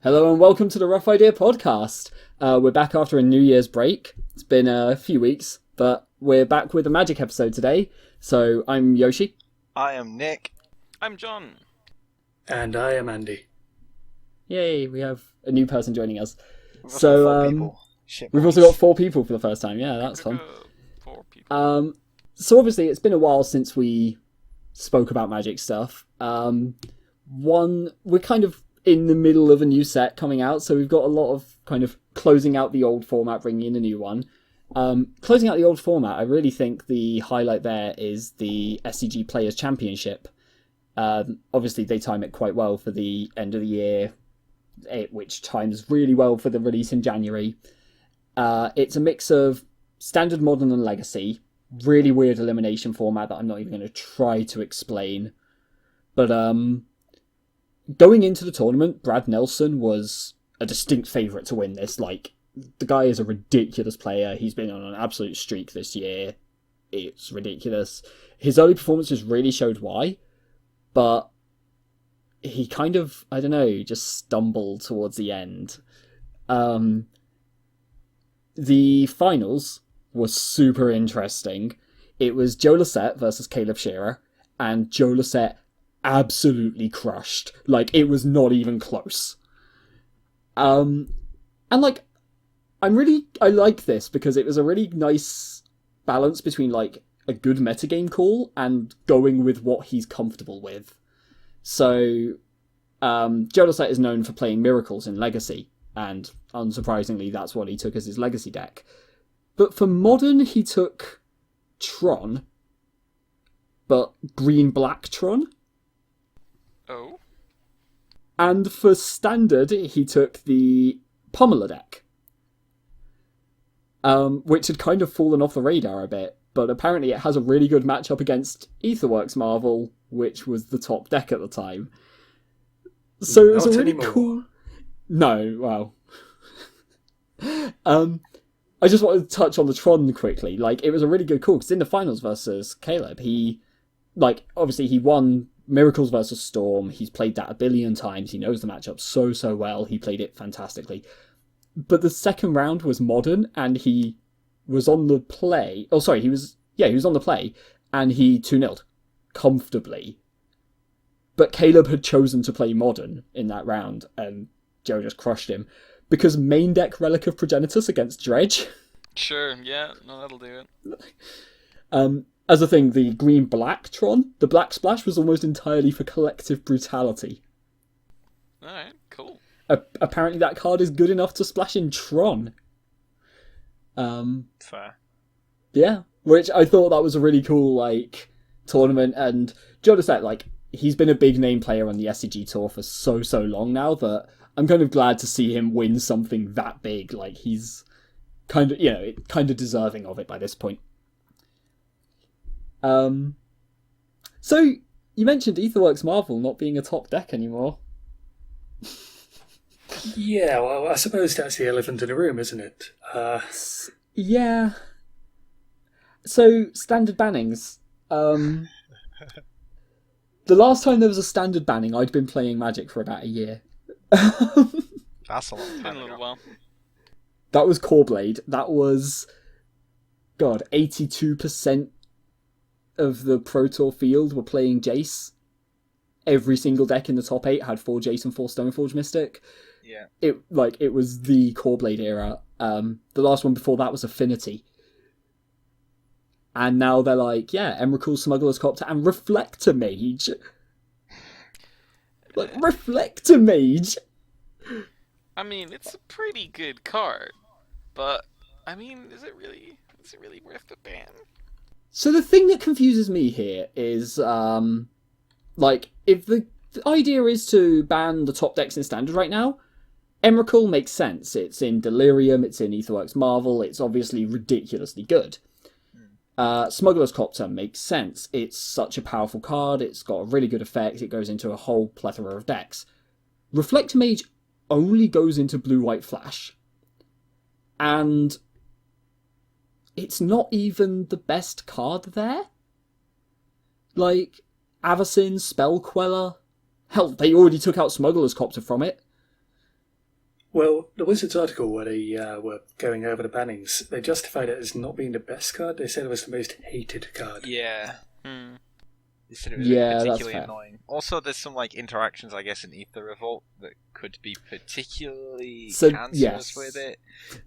Hello and welcome to the Rough Idea podcast. We're back after a New Year's break. It's been a few weeks, but we're back with a Magic episode today. So I'm Yoshi. I am Nick. I'm John. And I am Andy. Yay, we have a new person joining us. We've We've also got 4 people for the first time. Yeah, that's fun. 4 people. So obviously it's been a while since we spoke about Magic stuff. We're kind of in the middle of a new set coming out, so we've got a lot of kind of closing out the old format, bringing in a new one. Closing out the old format, I really think the highlight there is the SCG Players Championship. Obviously, they time it quite well for the end of the year, which times really well for the release in January. It's a mix of Standard, Modern, and Legacy. Really weird elimination format that I'm not even going to try to explain. But going into the tournament, Brad Nelson was a distinct favourite to win this. Like, the guy is a ridiculous player. He's been on an absolute streak this year. It's ridiculous. His early performances really showed why, but he kind of, I don't know, just stumbled towards the end. The finals was super interesting. It was Joe Lissette versus Caleb Shearer, and Joe Lissette absolutely crushed. Like, it was not even close. And like, I like this because it was a really nice balance between like a good metagame call and going with what he's comfortable with. So, Joe Lissette is known for playing Miracles in Legacy, and unsurprisingly, that's what he took as his Legacy deck. But for Modern, he took Tron, but green-black Tron. Oh. And for Standard, he took the Pummeler deck, which had kind of fallen off the radar a bit, but apparently it has a really good matchup against Aetherworks Marvel, which was the top deck at the time. So it was Not a really anymore. cool... No, well... I just wanted to touch on the Tron quickly. Like, it was a really good call, because in the finals versus Caleb, he won Miracles versus Storm. He's played that a billion times. He knows the matchup so well. He played it fantastically. But the second round was Modern, and he was on the play. Oh, sorry, he was on the play, and he 2-0'd comfortably. But Caleb had chosen to play Modern in that round, and Joe just crushed him. Because main deck Relic of Progenitus against Dredge. Sure, yeah, no, that'll do it. As a thing, the green-black Tron, the Black Splash was almost entirely for Collective Brutality. Alright, cool. Apparently that card is good enough to splash in Tron. Fair. Yeah, which I thought that was a really cool, like, tournament, and Joe Lissette, like, he's been a big name player on the SCG tour for so long now that I'm kind of glad to see him win something that big. Like, he's kind of deserving of it by this point. So, you mentioned Aetherworks Marvel not being a top deck anymore. Yeah, well, I suppose that's the elephant in the room, isn't it? Yeah. So, standard bannings. The last time there was a standard banning, I'd been playing Magic for about a year. That's a long Been time a little ago. while. That was Coreblade. That was, 82% of the Pro Tour field were playing Jace. Every single deck in the top 8 had 4 Jace and 4 Stoneforge Mystic. Yeah. It was the Coreblade era. The last one before that was Affinity. And now they're like, yeah, Emrakul, Smuggler's Copter, and Reflector Mage. Like, Reflector Mage! I mean, it's a pretty good card, but, I mean, is it really worth the ban? So the thing that confuses me here is, like, if the idea is to ban the top decks in Standard right now, Emrakul makes sense. It's in Delirium, it's in Aetherworks Marvel, it's obviously ridiculously good. Smuggler's Copter makes sense. It's such a powerful card, it's got a really good effect, it goes into a whole plethora of decks. Reflector Mage only goes into Blue-White Flash. And it's not even the best card there. Like, Avacyn, Spell Queller. Hell, they already took out Smuggler's Copter from it. Well, the Wizards article where they were going over the bannings, they justified it as not being the best card. They said it was the most hated card. Yeah. Hmm. They said it was Yeah, that's particularly fair. annoying. Also, there's some like interactions, I guess, in Aether Revolt that could be particularly So, cancerous yes. with it.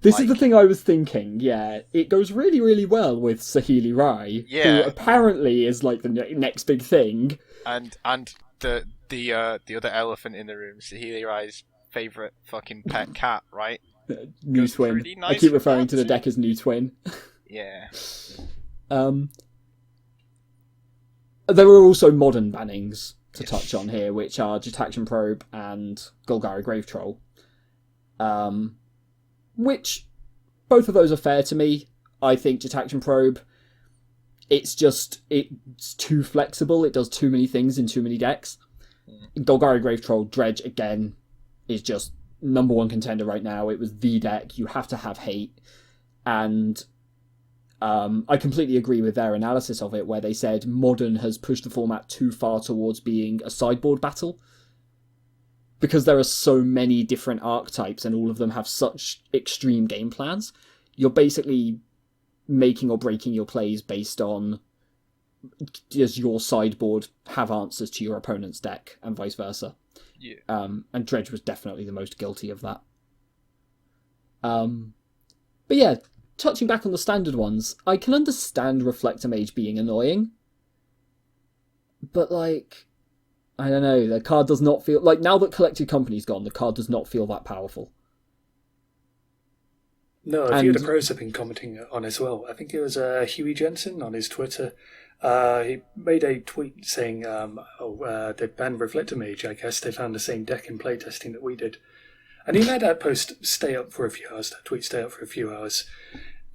This is the Like- thing I was thinking, yeah. It goes really, really well with Sahili Rai, who Yeah. apparently is like the next big thing. And the other elephant in the room, Sahili Rai's favorite fucking pet cat, right? New Goes Twin. pretty I nice keep with referring that to the too. deck as New Twin. Yeah. There are also modern bannings to touch on here, which are Jetaction Probe and Golgari Grave Troll. Which, both of those are fair to me. I think Jetaction Probe, it's too flexible. It does too many things in too many decks. Golgari Grave Troll, Dredge, again, is just number one contender right now. It was the deck. You have to have hate. And I completely agree with their analysis of it, where they said Modern has pushed the format too far towards being a sideboard battle. Because there are so many different archetypes and all of them have such extreme game plans, you're basically making or breaking your plays based on, does your sideboard have answers to your opponent's deck, and vice versa. Yeah. And Dredge was definitely the most guilty of that. But yeah, touching back on the standard ones, I can understand Reflector Mage being annoying. But, like, I don't know, the card does not feel... Like, now that Collected Company's gone, the card does not feel that powerful. No, a few of And- the pros have been commenting on as well. I think it was Huey Jensen on his Twitter. He made a tweet saying, they banned Reflector Mage. I guess they found the same deck in playtesting that we did. And he let that post stay up for a few hours, that tweet stay up for a few hours.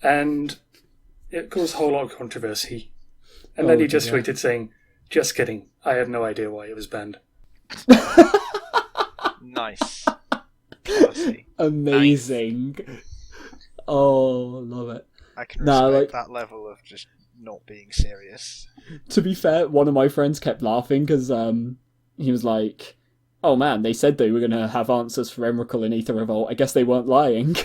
And it caused a whole lot of controversy. And then he just yeah. tweeted saying, just kidding, I have no idea why it was banned. Nice. Classy. Amazing. Oh, love it. I can Nah, respect like- that level of just not being serious. To be fair, one of my friends kept laughing because he was like, oh man, they said they were going to have answers for Emrakul and Aether Revolt. I guess they weren't lying.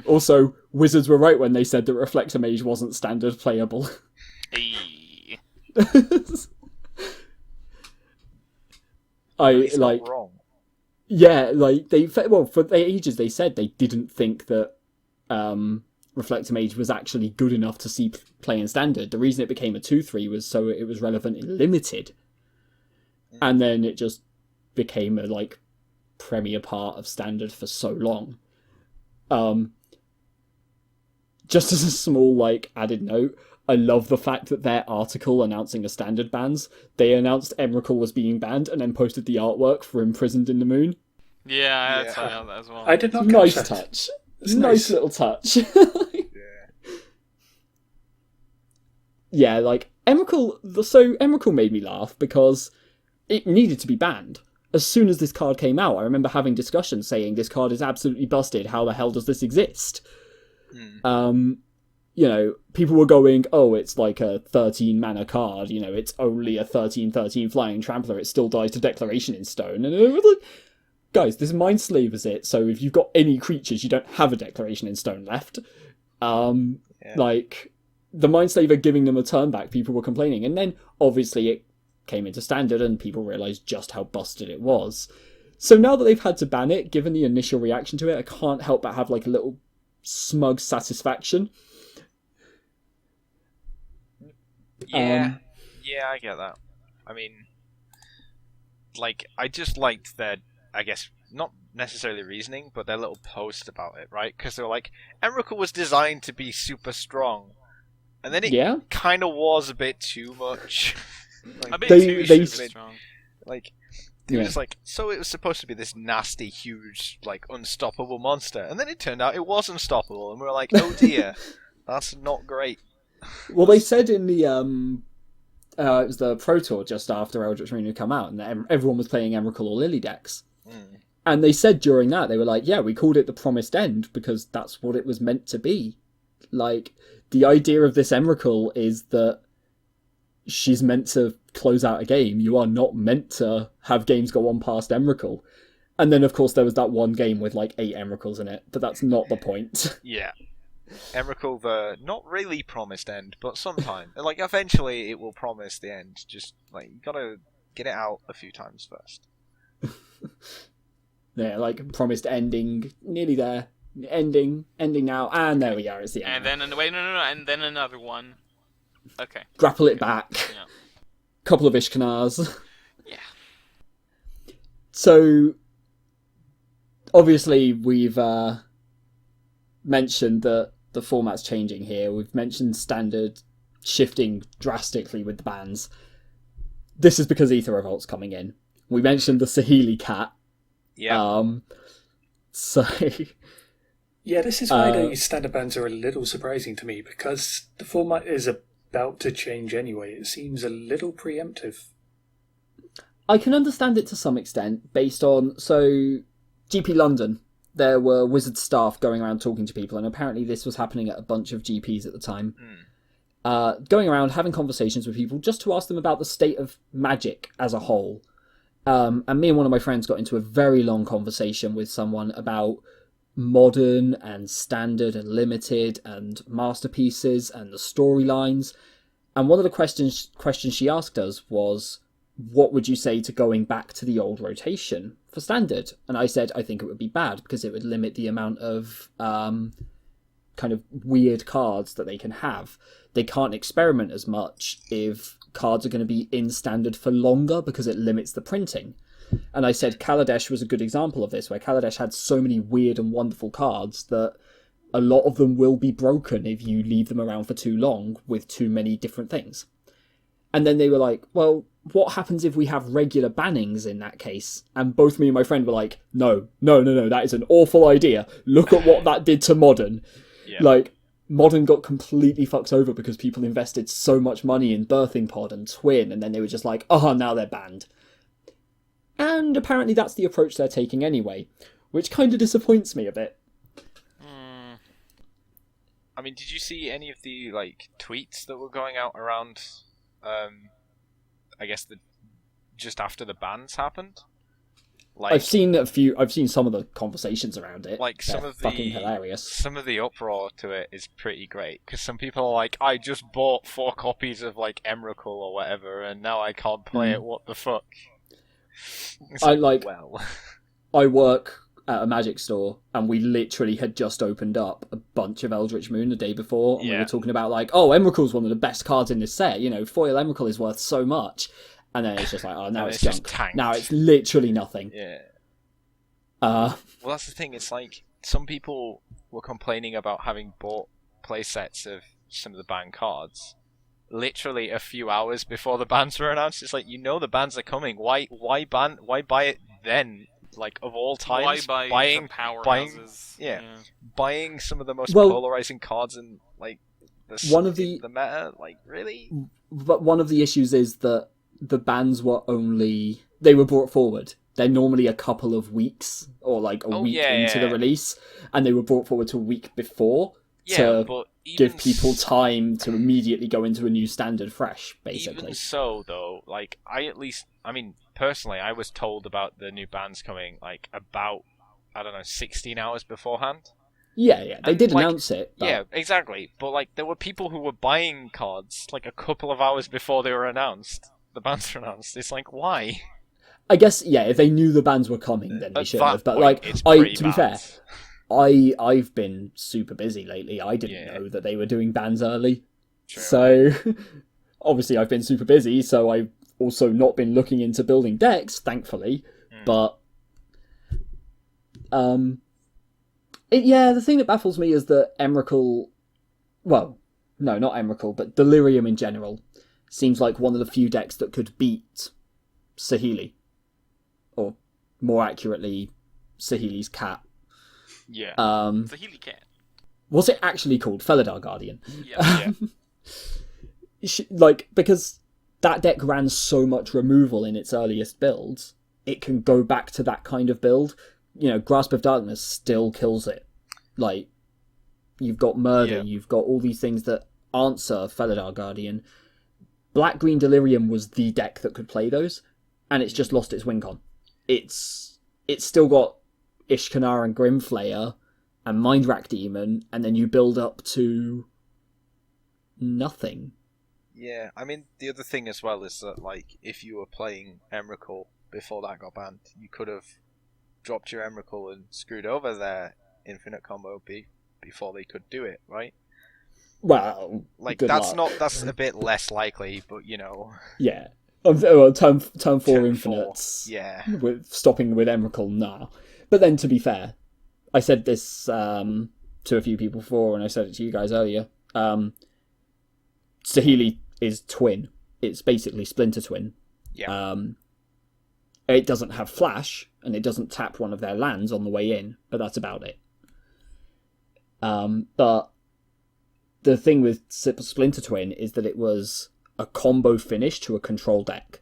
Also, Wizards were right when they said that Reflector Mage wasn't standard playable. Hey. He's like, not wrong. yeah, like for ages they said they didn't think that Reflector Mage was actually good enough to see play in standard. The reason it became a 2/3 was so it was relevant in limited, and then it just became a like premier part of standard for so long. Just as a small like added note, I love the fact that their article announcing the standard bans, they announced Emrakul was being banned and then posted the artwork for Imprisoned in the Moon. Yeah, Yeah. I saw that as well. I did not catch Nice that. touch. It's Nice nice. little touch. Yeah. Yeah, like Emrakul made me laugh because it needed to be banned. As soon as this card came out, I remember having discussions saying this card is absolutely busted. How the hell does this exist? You know, people were going, oh, it's like a 13 mana card, you know, it's only a 13/13 flying trampler, it still dies to Declaration in Stone. And it was like, guys, this Mind Slavers it, so if you've got any creatures, you don't have a Declaration in Stone left. Like, the Mind Slaver giving them a turn back, people were complaining. And then, obviously, it came into Standard and people realised just how busted it was. So now that they've had to ban it, given the initial reaction to it, I can't help but have, like, a little smug satisfaction. Yeah, I get that. I mean, like, I just liked their, I guess, not necessarily reasoning, but their little post about it, right? Because they were like, Emrakul was designed to be super strong, and then it Yeah? kind of was a bit too much. Like, A bit They- too they- strong. like, it Yeah. was like, so it was supposed to be this nasty, huge, like, unstoppable monster, and then it turned out it was unstoppable, and we were like, oh dear, that's not great. Well, they said in the it was the Pro Tour just after Eldritch Marine had come out, and everyone was playing Emrakul or Lily decks. And they said during that, they were like, yeah, we called it the Promised End because that's what it was meant to be. Like, the idea of this Emrakul is that she's meant to close out a game. You are not meant to have games go on past Emrakul. And then, of course, there was that one game with like 8 Emeralds in it, but that's not the point. Yeah. Emrakul, the not really promised end, but sometime. Like, eventually it will promise the end. Just, like, you gotta get it out a few times first. Yeah, like, promised ending, nearly there. Ending now, and there we go, it's the end. And then, wait, no, and then another one. Okay. Grapple it back. Yeah. Couple of Ishkanars. Yeah. So, obviously, we've mentioned that the format's changing here. We've mentioned standard shifting drastically with the bans. This is because Aether Revolt's coming in. We mentioned the Saheeli cat. Yeah. So... Yeah, this is why the standard bans are a little surprising to me, because the format is about to change anyway. It seems a little preemptive. I can understand it to some extent, based on... So, GP London, there were Wizard staff going around talking to people, and apparently this was happening at a bunch of GPs at the time. Going around, having conversations with people, just to ask them about the state of Magic as a whole. And me and one of my friends got into a very long conversation with someone about modern and standard and limited and masterpieces and the storylines. And one of the questions she asked us was, what would you say to going back to the old rotation for standard? And I said, I think it would be bad because it would limit the amount of kind of weird cards that they can have. They can't experiment as much if cards are going to be in standard for longer because it limits the printing. And I said Kaladesh was a good example of this, where Kaladesh had so many weird and wonderful cards that a lot of them will be broken if you leave them around for too long with too many different things. And then they were like, well, what happens if we have regular bannings in that case? And both me and my friend were like, no, that is an awful idea. Look at what that did to Modern. Yeah. Like, Modern got completely fucked over because people invested so much money in Birthing Pod and Twin, and then they were just like, oh, now they're banned. And apparently that's the approach they're taking anyway, which kind of disappoints me a bit. I mean, did you see any of the like tweets that were going out around? I guess just after the bans happened. Like, I've seen some of the conversations around it. Like They're fucking hilarious. Some of the uproar to it is pretty great because some people are like, I just bought 4 copies of like Emrakul or whatever, and now I can't play it. What the fuck? It's I work at a Magic store, and we literally had just opened up a bunch of Eldritch Moon the day before, and we were talking about like, oh, Emrakul's one of the best cards in this set. You know, foil Emrakul is worth so much, and then it's just like, oh, now it's junk. Tanked. Now it's literally nothing. Yeah. Well, that's the thing. It's like some people were complaining about having bought play sets of some of the banned cards literally a few hours before the bans were announced. It's like, you know the bans are coming. Why buy it then? Like, of all times, why buying powerhouses? Buying some of the most polarizing cards in like the meta. Like, really? But one of the issues is that the bans were they were brought forward. They're normally a couple of weeks or like a week into the release, and they were brought forward to a week before to give people time to immediately go into a new standard fresh, basically. Even so, though, like, personally, I was told about the new bans coming, like, about, 16 hours beforehand. Yeah, they did announce it. But... Yeah, exactly. But, like, there were people who were buying cards, like, a couple of hours before they were announced. The bans were announced. It's like, why? I guess, if they knew the bans were coming, then they should have. But, like, to be fair... I've been super busy lately. I didn't know that they were doing bans early. True. So, obviously I've been super busy, so I've also not been looking into building decks, thankfully. But, the thing that baffles me is that Emrakul... Well, no, not Emrakul, but Delirium in general seems like one of the few decks that could beat Saheeli. Or, more accurately, Saheeli's cat. Yeah. Saheeli cat. Was it actually called Felidar Guardian? Yeah. Because that deck ran so much removal in its earliest builds, it can go back to that kind of build. You know, Grasp of Darkness still kills it. Like, you've got Murder, you've got all these things that answer Felidar Guardian. Black-Green Delirium was the deck that could play those, and it's just lost its win con. It's it's still got Ishkanar and Grimflayer and Mindrack Demon, and then you build up to nothing. Yeah, I mean, the other thing as well is that, like, if you were playing Emrakul before that got banned, you could have dropped your Emrakul and screwed over their infinite combo before they could do it, right? Well, Like, good that's luck. that's a bit less likely, but, Yeah. Well, turn 4 Turn infinites. 4, yeah. With stopping with Emrakul, nah. But then, to be fair, I said this to a few people before, and I said it to you guys earlier. Saheeli is twin. It's basically Splinter Twin. Yeah. It doesn't have flash, and it doesn't tap one of their lands on the way in, but that's about it. But the thing with Splinter Twin is that it was a combo finish to a control deck.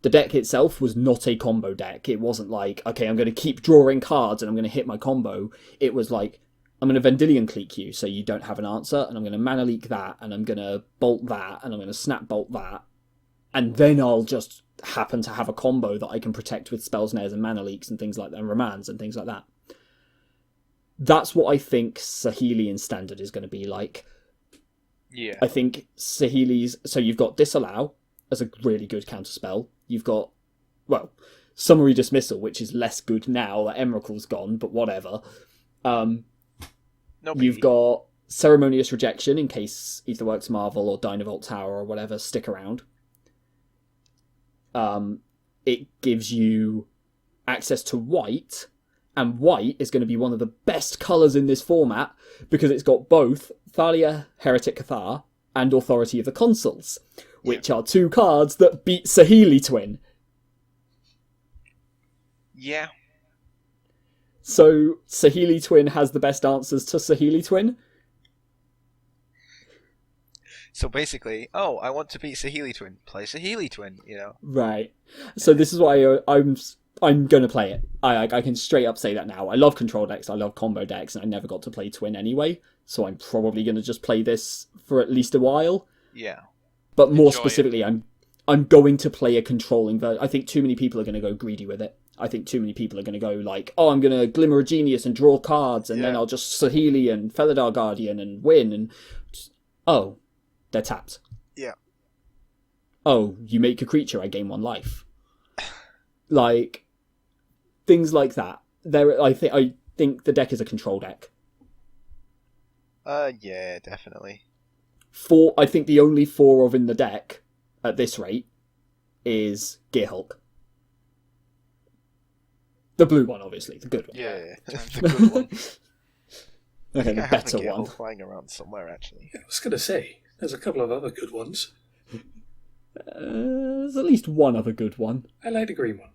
The deck itself was not a combo deck. It wasn't like, okay, I'm going to keep drawing cards and I'm going to hit my combo. It was like, I'm going to Vendilion Clique you so you don't have an answer, and I'm going to Mana Leak that, and I'm going to Bolt that, and I'm going to Snap Bolt that, and then I'll just happen to have a combo that I can protect with Spell Snares and Mana Leaks and things like that, and Remands and things like that. That's what I think Saheeli in Standard is going to be like. Yeah. I think Saheeli's... So you've got Disallow as a really good counterspell. You've got, well, Summary Dismissal, which is less good now that Emrakul's gone, but whatever. You've got Ceremonious Rejection in case Aetherworks Marvel or Dynavolt Tower or whatever stick around. It gives you access to white, and white is going to be one of the best colours in this format because it's got both Thalia, Heretic Cathar, and Authority of the Consuls, which are 2 cards that beat Saheeli Twin. Yeah. So Saheeli Twin has the best answers to Saheeli Twin. So basically, I want to beat Saheeli Twin. Play Saheeli Twin, Right. So this is why I'm going to play it. I can straight up say that now. I love control decks, I love combo decks, and I never got to play Twin anyway, so I'm probably going to just play this for at least a while. Yeah. But more Enjoy specifically, I'm going to play a controlling version. I think too many people are going to go greedy with it. I think too many people are going to go like, I'm going to Glimmer of Genius and draw cards, and then I'll just Saheeli and Felidar Guardian and win, and they're tapped. Yeah. You make a creature, I gain 1 life. Like, things like that. I think the deck is a control deck. Yeah, definitely. I think the only 4 of in the deck at this rate is Gearhulk. The blue one, obviously, the good one. Yeah. The good one. Okay, the better I one. flying around somewhere, actually. I was going to say, there's a couple of other good ones. There's at least one other good one. I like the green one.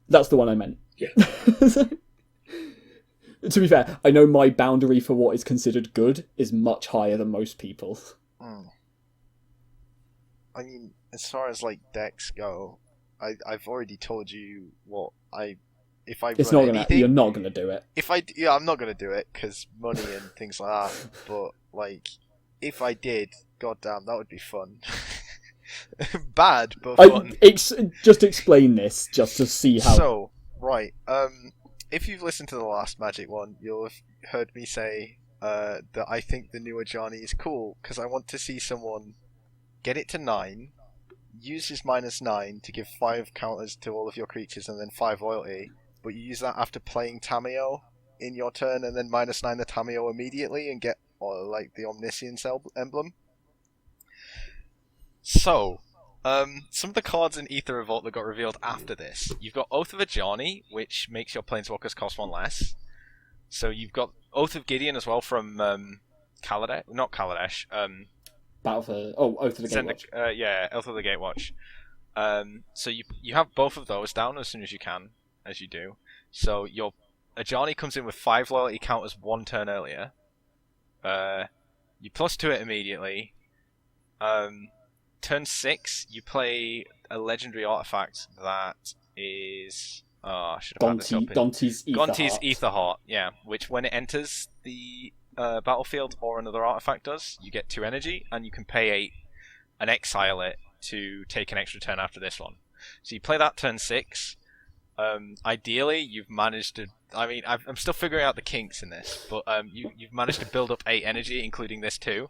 That's the one I meant. Yeah. To be fair, I know my boundary for what is considered good is much higher than most people's. I mean, as far as like decks go, I've already told you what if I It's run not gonna. anything, You're not gonna do it. I'm not gonna do it because money and things like that. But like, if I did, goddamn, that would be fun. Bad, but fun. Just explain this, just to see how. So, right, if you've listened to the last Magic one, you'll have heard me say that I think the newer Johnny is cool because I want to see someone get it to 9, use his -9 to give 5 counters to all of your creatures and then 5 loyalty, but you use that after playing Tameo in your turn and then -9 the Tameo immediately and get like the Omniscience emblem. So, some of the cards in Aether Revolt that got revealed after this. You've got Oath of Ajani, which makes your Planeswalkers cost 1 less. So you've got Oath of Gideon as well from Kaladesh. Not Kaladesh. Oath of the Gatewatch. Yeah, Oath of the Gatewatch. So you have both of those down as soon as you can, as you do. So your Ajani comes in with 5 loyalty counters 1 turn earlier. You +2 it immediately. Turn 6, you play a legendary artifact that is... I should have had this open. Gonti's Aetherheart, yeah. Which, when it enters the battlefield or another artifact does, you get 2 energy, and you can pay 8 and exile it to take an extra turn after this one. So you play that turn 6, Ideally, you've managed to. I mean, I'm still figuring out the kinks in this, but you've managed to build up 8 energy, including this too,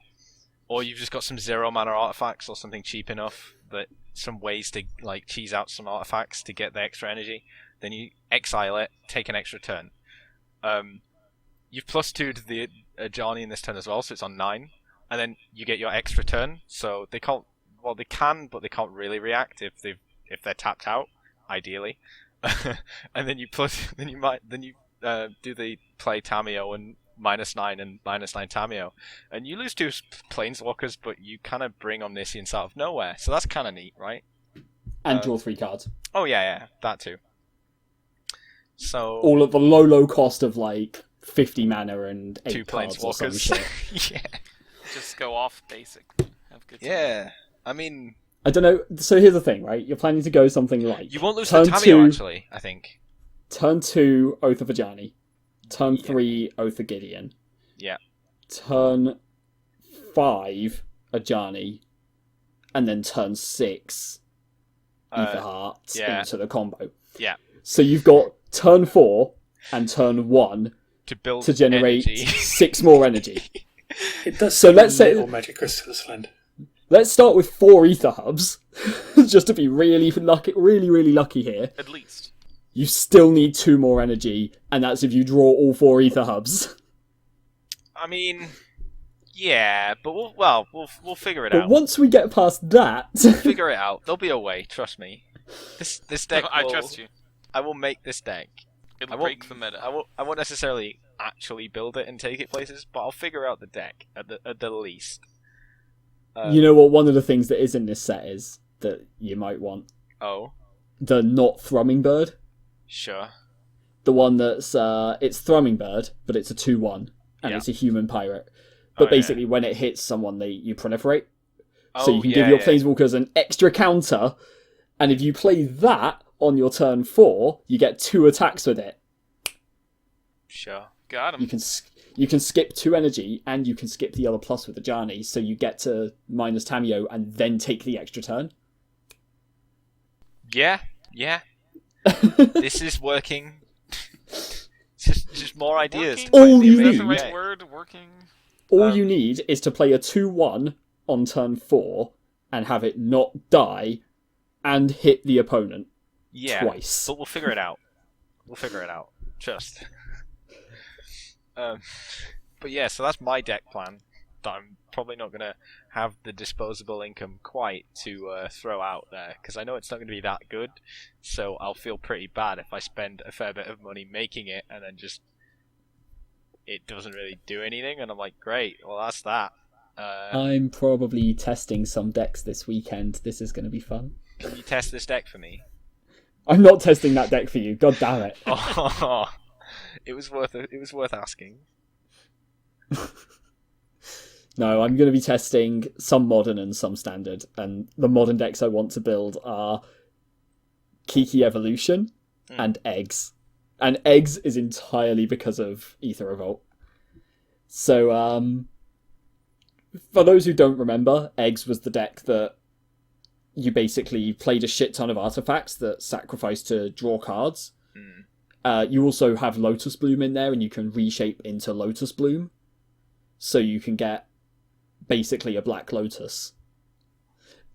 or you've just got some 0 mana artifacts or something cheap enough that some ways to like cheese out some artifacts to get the extra energy. Then you exile it, take an extra turn. You've +2'd the Ajani in this turn as well, so it's on 9, and then you get your extra turn. So they can't. Well, they can, but they can't really react if they're tapped out. Ideally. And then you do the play Tameo and -9 and -9 Tameo, and you lose 2 planeswalkers, but you kind of bring Omniscience out of nowhere, so that's kind of neat, right? And draw 3 cards. Oh yeah, that too. So all at the low cost of like 50 mana and 8 2 cards or some planeswalkers. shit. Yeah. Just go off basic. Have good time. Yeah, I mean, I don't know. So here's the thing, right? You're planning to go something like you won't lose turn the Tameo 2, actually. I think. Turn 2, Oath of Ajani. Turn 3, Oath of Gideon. Yeah. Turn 5, Ajani. And then turn 6, Aether Hearts into the combo. Yeah. So you've got turn 4 and turn 1 to generate energy. 6 more energy. It does. So let's say little magic crystals, friend. Let's start with 4 Aether Hubs, just to be really lucky here. At least. You still need 2 more energy, and that's if you draw all 4 Aether Hubs. I mean, yeah, but we'll figure it But out. once we get past that, Figure it out. There'll be a way. Trust me. This deck. I trust you. I will make this deck. It'll break the meta. I won't necessarily actually build it and take it places, but I'll figure out the deck at the least. you know what one of the things that is in this set is that you might want? Oh, The not Thrumming Bird. sure. The one that's, it's Thrumming Bird, but it's a 2/1, and Yeah. it's a human pirate. But Oh, basically, when it hits someone, you proliferate. Oh, So you can yeah, give your yeah. Planeswalkers an extra counter, and if you play that on your turn 4, you get 2 attacks with it. Sure. Got him. You can skip 2 energy, and you can skip the other plus with the Ajani, so you get to minus Tameo and then take the extra turn. Yeah. This is working. just more ideas. Working? to put in All the you Is that the amazing need- right deck. word? Working? All you need is to play a 2/1 on turn 4 and have it not die and hit the opponent twice. But we'll figure it out. Trust. But yeah, so that's my deck plan. That I'm probably not gonna have the disposable income quite to throw out there because I know it's not gonna be that good. So I'll feel pretty bad if I spend a fair bit of money making it and then just it doesn't really do anything, and I'm like, great, well that's that. I'm probably testing some decks this weekend. This is going to be fun. Can you test this deck for me? I'm not testing that deck for you. God damn it. Oh, it was worth asking. No, I'm going to be testing some modern and some standard. And the modern decks I want to build are Kiki Evolution and Eggs. And Eggs is entirely because of Aether Revolt. So, for those who don't remember, Eggs was the deck that you basically played a shit ton of artifacts that sacrifice to draw cards. You also have Lotus Bloom in there, and you can reshape into Lotus Bloom. So you can get basically a Black Lotus.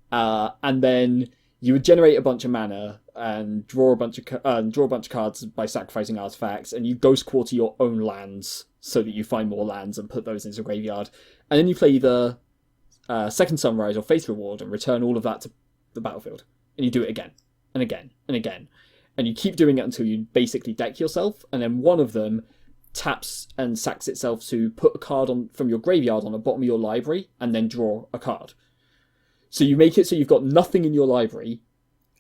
And then you would generate a bunch of mana and draw a bunch of cards by sacrificing artifacts, and you ghost quarter your own lands so that you find more lands and put those into the graveyard. And then you play either Second Sunrise or Faith Reward and return all of that to the battlefield. And you do it again and again and again. And you keep doing it until you basically deck yourself, and then one of them taps and sacks itself to put a card on from your graveyard on the bottom of your library and then draw a card. So you make it so you've got nothing in your library,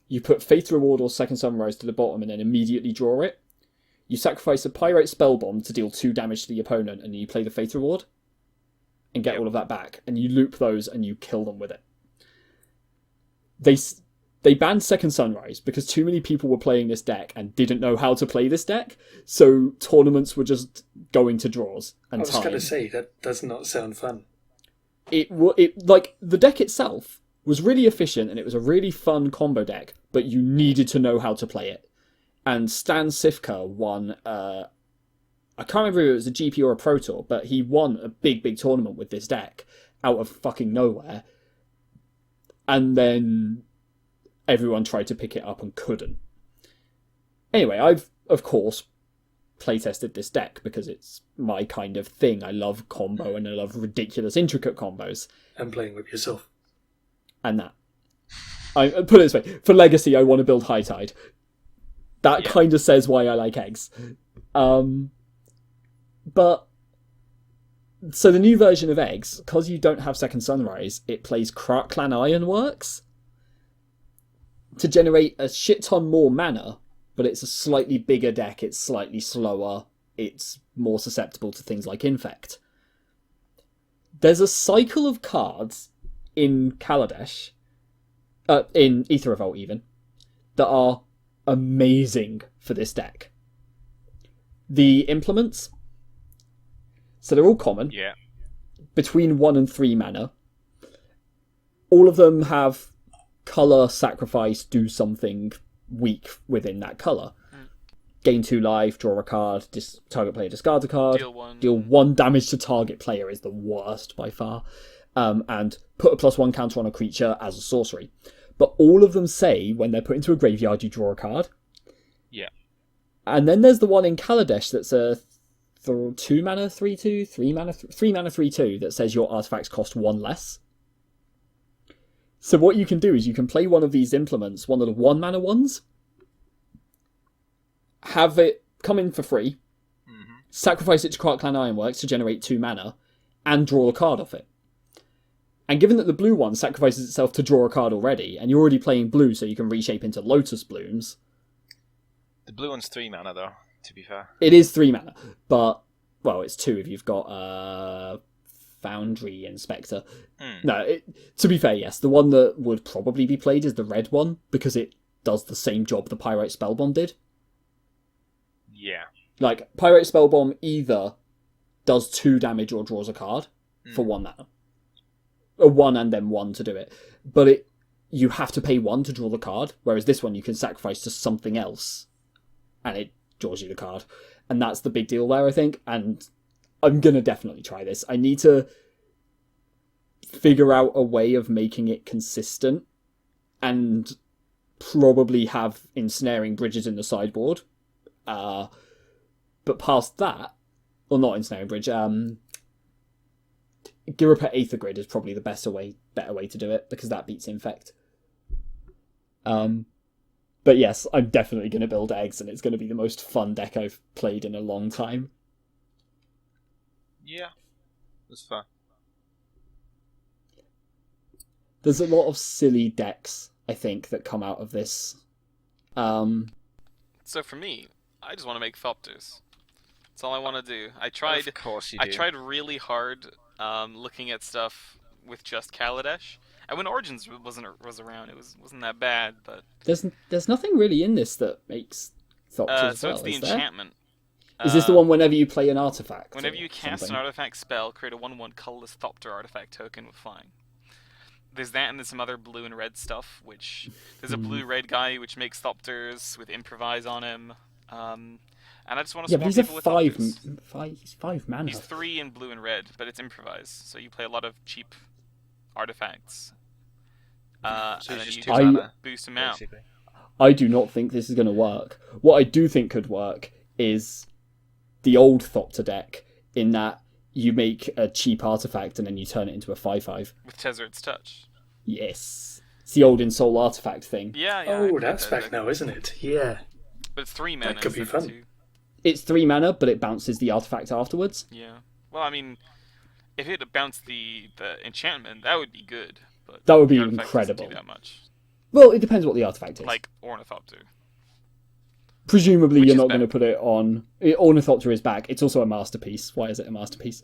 you put Faith Reward or Second Sunrise to the bottom and then immediately draw it. You sacrifice a Pyrite Spellbomb to deal 2 damage to the opponent, and you play the Faith Reward and get all of that back, and you loop those and you kill them with it. They banned Second Sunrise because too many people were playing this deck and didn't know how to play this deck, so tournaments were just going to draws and I was time. going to say, that does not sound fun. It like the deck itself was really efficient and it was a really fun combo deck, but you needed to know how to play it. and Stan Sifka won. I can't remember if it was a GP or a Pro Tour, but he won a big tournament with this deck out of fucking nowhere, and then everyone tried to pick it up and couldn't. Anyway, I've of course playtested this deck because it's my kind of thing. I love combo and I love ridiculous, intricate combos. And playing with yourself. And that. I put it this way: for Legacy, I want to build High Tide. That kind of says why I like eggs. But so the new version of eggs, because you don't have Second Sunrise, it plays Clan Ironworks to generate a shit ton more mana, but it's a slightly bigger deck, it's slightly slower, it's more susceptible to things like Infect. There's a cycle of cards in Kaladesh, in Aether Revolt even, that are amazing for this deck. The implements, so they're all common, between 1 and 3 mana. All of them have colour, sacrifice, do something weak within that colour. Gain 2 life, draw a card, target player discards a card, deal 1 damage to target player is the worst by far, and put a +1 counter on a creature as a sorcery. But all of them say when they're put into a graveyard you draw a card. Yeah. And then there's the one in Kaladesh that's a 2 mana 3/2, 3 mana 3/2 that says your artifacts cost 1 less. So what you can do is you can play one of these implements, one of the 1 mana ones, have it come in for free, sacrifice it to Clan Ironworks to generate 2 mana, and draw a card off it. And given that the blue one sacrifices itself to draw a card already, and you're already playing blue so you can reshape into Lotus Blooms... The blue one's 3 mana though, to be fair. It is 3 mana, but, well, it's 2 if you've got Foundry Inspector. No, to be fair, yes, the one that would probably be played is the red one, because it does the same job the Pyrite Spellbomb did. Yeah. Like, Pyrite Spellbomb either does 2 damage or draws a card for 1 mana. Or 1 and then 1 to do it. But you have to pay 1 to draw the card, whereas this one you can sacrifice to something else, and it draws you the card. And that's the big deal there, I think, and I'm going to definitely try this. I need to figure out a way of making it consistent, and probably have ensnaring bridges in the sideboard. But past that, or not ensnaring bridge, Girapet Aether Grid is probably the better way to do it, because that beats Infect. But yes, I'm definitely going to build eggs, and it's going to be the most fun deck I've played in a long time. Yeah, that's fair. There's a lot of silly decks, I think, that come out of this. So for me, I just want to make Thopters. That's all I want to do. Of course you do. I tried really hard looking at stuff with just Kaladesh. And when Origins was around, it wasn't that bad, but there's nothing really in this that makes Thopters so it's the enchantment. Is this the one whenever you play an artifact? Whenever you cast something? an artifact spell, create a 1/1 colorless Thopter artifact token with flying. There's that, and there's some other blue and red stuff, which... There's a blue-red guy which makes Thopters with Improvise on him. And I just want to spawn people with Thopters. He's 5 mana. He's 3 in blue and red, but it's Improvise, so you play a lot of cheap artifacts. So and then just you 2 mana, boost him out. basically. I do not think this is going to work. What I do think could work is the old Thopter deck, in that you make a cheap artifact and then you turn it into a 5/5. With Tezzeret's Touch. Yes. It's the old Ensoul artifact thing. Yeah. Oh, that's back now, isn't it? Yeah. But it's 3 mana. That could be instead of fun. 2. It's 3 mana, but it bounces the artifact afterwards. Yeah. Well, I mean, if it had bounced the enchantment, that would be good. But That would be the artifact doesn't incredible. do that much. Well, it depends what the artifact is. Like Ornithopter. Presumably Which you're is not going to better. put it on... Ornithopter is back. It's also a masterpiece. Why is it a masterpiece?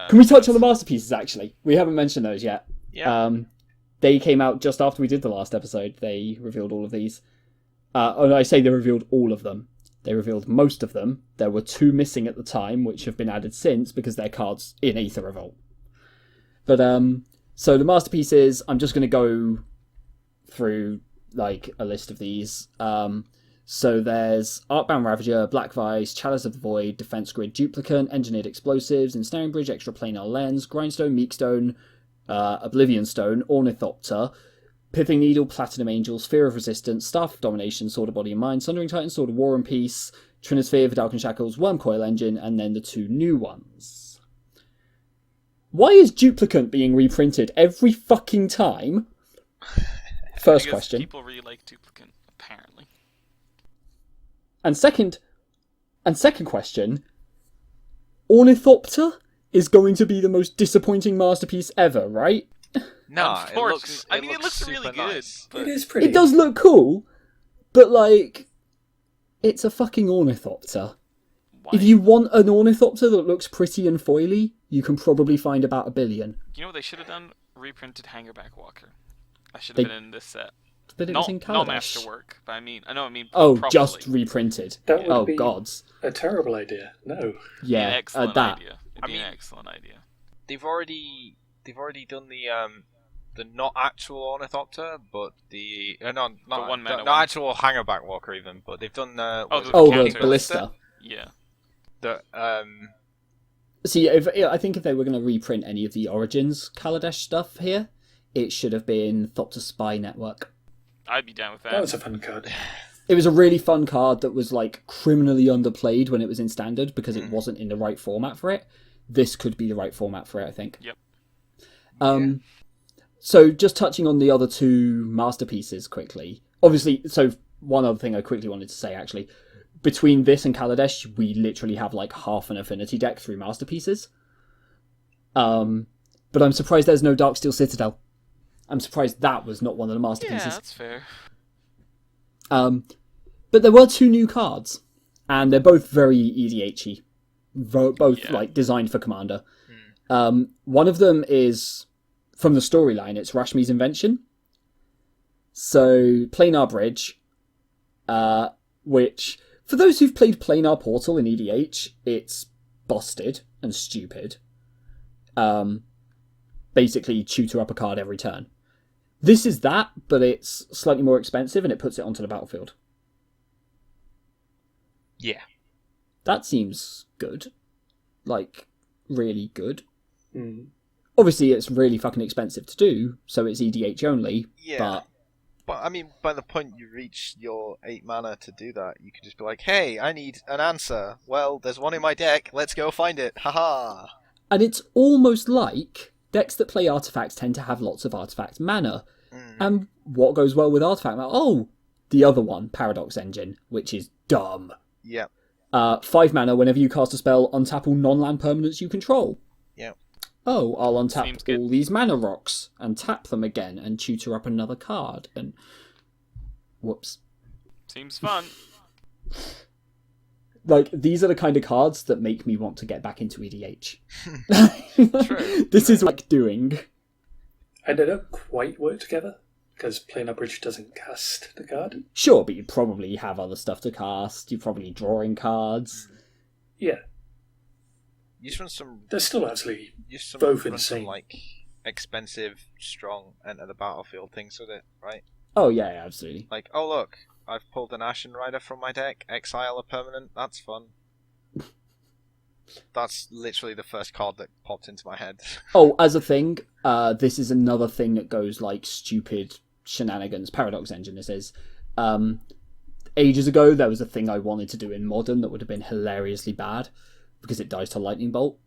Can we touch on the masterpieces, actually? We haven't mentioned those yet. Yeah. They came out just after we did the last episode. They revealed all of these. And I say they revealed all of them. They revealed most of them. There were 2 missing at the time, which have been added since because they're cards in Aether Revolt. But, so the masterpieces, I'm just going to go through, like, a list of these. So there's Arcbound Ravager, Black Vice, Chalice of the Void, Defense Grid Duplicant, Engineered Explosives, Ensnaring Bridge, Extra Planar Lens, Grindstone, Meekstone, Oblivion Stone, Ornithopter, Pithing Needle, Platinum Angel, Sphere of Resistance, Staff of Domination, Sword of Body and Mind, Sundering Titan, Sword of War and Peace, Trinisphere, Vidalcan Shackles, Worm Coil Engine, and then the 2 new ones. Why is Duplicant being reprinted every fucking time? First Because question. people really like Duplicant, apparently. And second question, Ornithopter is going to be the most disappointing masterpiece ever, right? Nah, it Unfortunately. looks really super good. nice. But It is pretty. It does look cool, but like, it's a fucking Ornithopter. Why? If you want an Ornithopter that looks pretty and foily, you can probably find about 1 billion. You know what they should have done? Reprinted Hangerback Walker. That should They- have been in this set. But it was in Not Kaladesh. masterwork, but I mean Oh, properly. just reprinted. That would Oh, be gods. a terrible idea. No. It'd be an Yeah, excellent that. idea. It'd I be mean- an excellent idea. They've already done the not actual Ornithopter, but the not one mana not one. actual Hangerback Walker even, but they've done Oh, what is the it, Oh, counter. the King Ballista. Yeah. The See, I think if they were going to reprint any of the Origins Kaladesh stuff here, it should have been Thopter Spy Network. I'd be down with that. That was a fun card. It was a really fun card that was like criminally underplayed when it was in Standard because it wasn't in the right format for it. This could be the right format for it, I think. Yep. So just touching on the other 2 masterpieces quickly. Obviously, so one other thing I quickly wanted to say actually. Between this and Kaladesh, we literally have like half an affinity deck through masterpieces. But I'm surprised there's no Darksteel Citadel. I'm surprised that was not one of the Yeah, masterpieces. that's fair. But there were 2 new cards, and they're both very EDH-y. Both Yeah. like designed for Commander. One of them is from the storyline. It's Rashmi's Invention. So Planar Bridge, which for those who've played Planar Portal in EDH, it's busted and stupid. Basically, tutor up a card every turn. This is that, but it's slightly more expensive, and it puts it onto the battlefield. yeah. That seems good. Like, really good. Mm. Obviously, it's really fucking expensive to do, so it's EDH only, Yeah. But I mean, by the point you reach your 8 mana to do that, you could just be like, "Hey, I need an answer. Well, there's one in my deck. Let's go find it. Haha." And it's almost like decks that play artifacts tend to have lots of artifact mana. And what goes well with artifact mana? Oh, the other one, Paradox Engine, which is dumb. Yep. 5 mana, whenever you cast a spell, untap all non-land permanents you control. Yep. Oh, I'll untap Seems good. all these mana rocks and tap them again and tutor up another card. And whoops. Seems fun. Like, these are the kind of cards that make me want to get back into EDH. True. This is like doing. And they don't quite work together because Planar Bridge doesn't cast the card. Sure, but you probably have other stuff to cast. You're probably drawing cards. Yeah, You just run some. they're still actually You just both run some insane. like expensive, strong enter the battlefield things with it, right? Oh, yeah, absolutely. Like, oh look, I've pulled an Ashen Rider from my deck. Exile a permanent. That's fun. That's literally the first card that popped into my head. Oh, as a thing, this is another thing that goes like stupid shenanigans. Paradox Engine, this is. Ages ago, there was a thing I wanted to do in Modern that would have been hilariously bad because it dies to Lightning Bolt,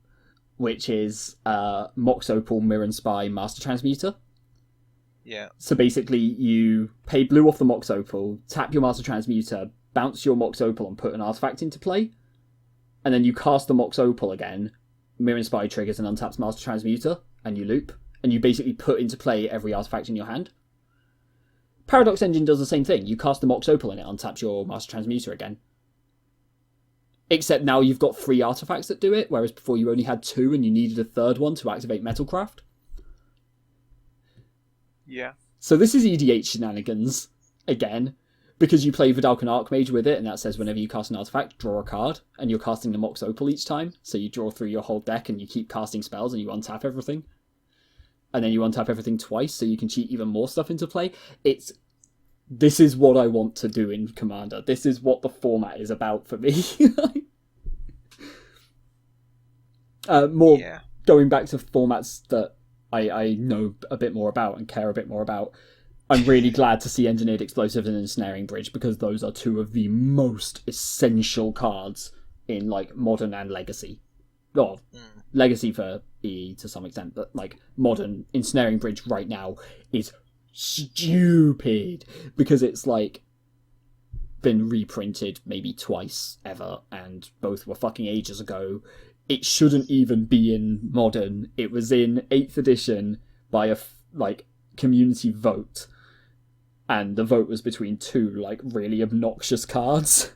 which is Mox Opal, Mirren Spy, Master Transmuter. Yeah. So basically, you pay blue off the Mox Opal, tap your Master Transmuter, bounce your Mox Opal, and put an artifact into play. And then you cast the Mox Opal again, Mirren Spy triggers and untaps Master Transmuter, and you loop. And you basically put into play every artifact in your hand. Paradox Engine does the same thing. You cast the Mox Opal and it untaps your Master Transmuter again. Except now you've got 3 artifacts that do it, whereas before you only had 2 and you needed a third one to activate Metalcraft. Yeah. So this is EDH shenanigans, again, because you play Vidalcan Archmage with it, and that says whenever you cast an artifact, draw a card, and you're casting the Mox Opal each time, so you draw through your whole deck and you keep casting spells and you untap everything. And then you untap everything twice, so you can cheat even more stuff into play. It's this is what I want to do in Commander. This is what the format is about for me. Going back to formats that I know a bit more about and care a bit more about, I'm really glad to see Engineered Explosives and Ensnaring Bridge, because those are two of the most essential cards in like Modern and Legacy. Well, Legacy for EE to some extent, but like Modern, Ensnaring Bridge right now is stupid because it's like been reprinted maybe twice ever, and both were fucking ages ago. It shouldn't even be in Modern. It was in 8th edition by a community vote, and the vote was between two like really obnoxious cards.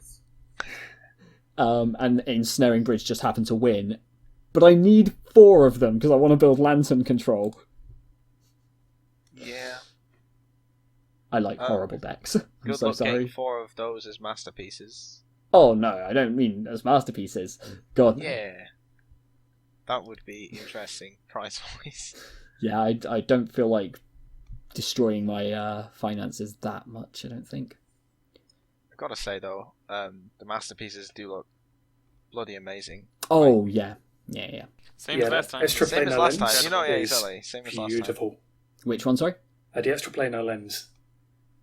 And Ensnaring Bridge just happened to win. But I need 4 of them because I want to build Lantern Control. Yeah. I like horrible decks. I'm so sorry. Getting 4 of those as masterpieces. Oh no, I don't mean as masterpieces. God. Yeah. That would be interesting, price-wise. Yeah, I don't feel like destroying my finances that much, I don't think. I've got to say, though, the masterpieces do look bloody amazing. Oh, yeah. Yeah. Same as last time. Same as last time. You know, yeah, exactly. Same as last time. Beautiful. Which one, sorry? The extra planar lens.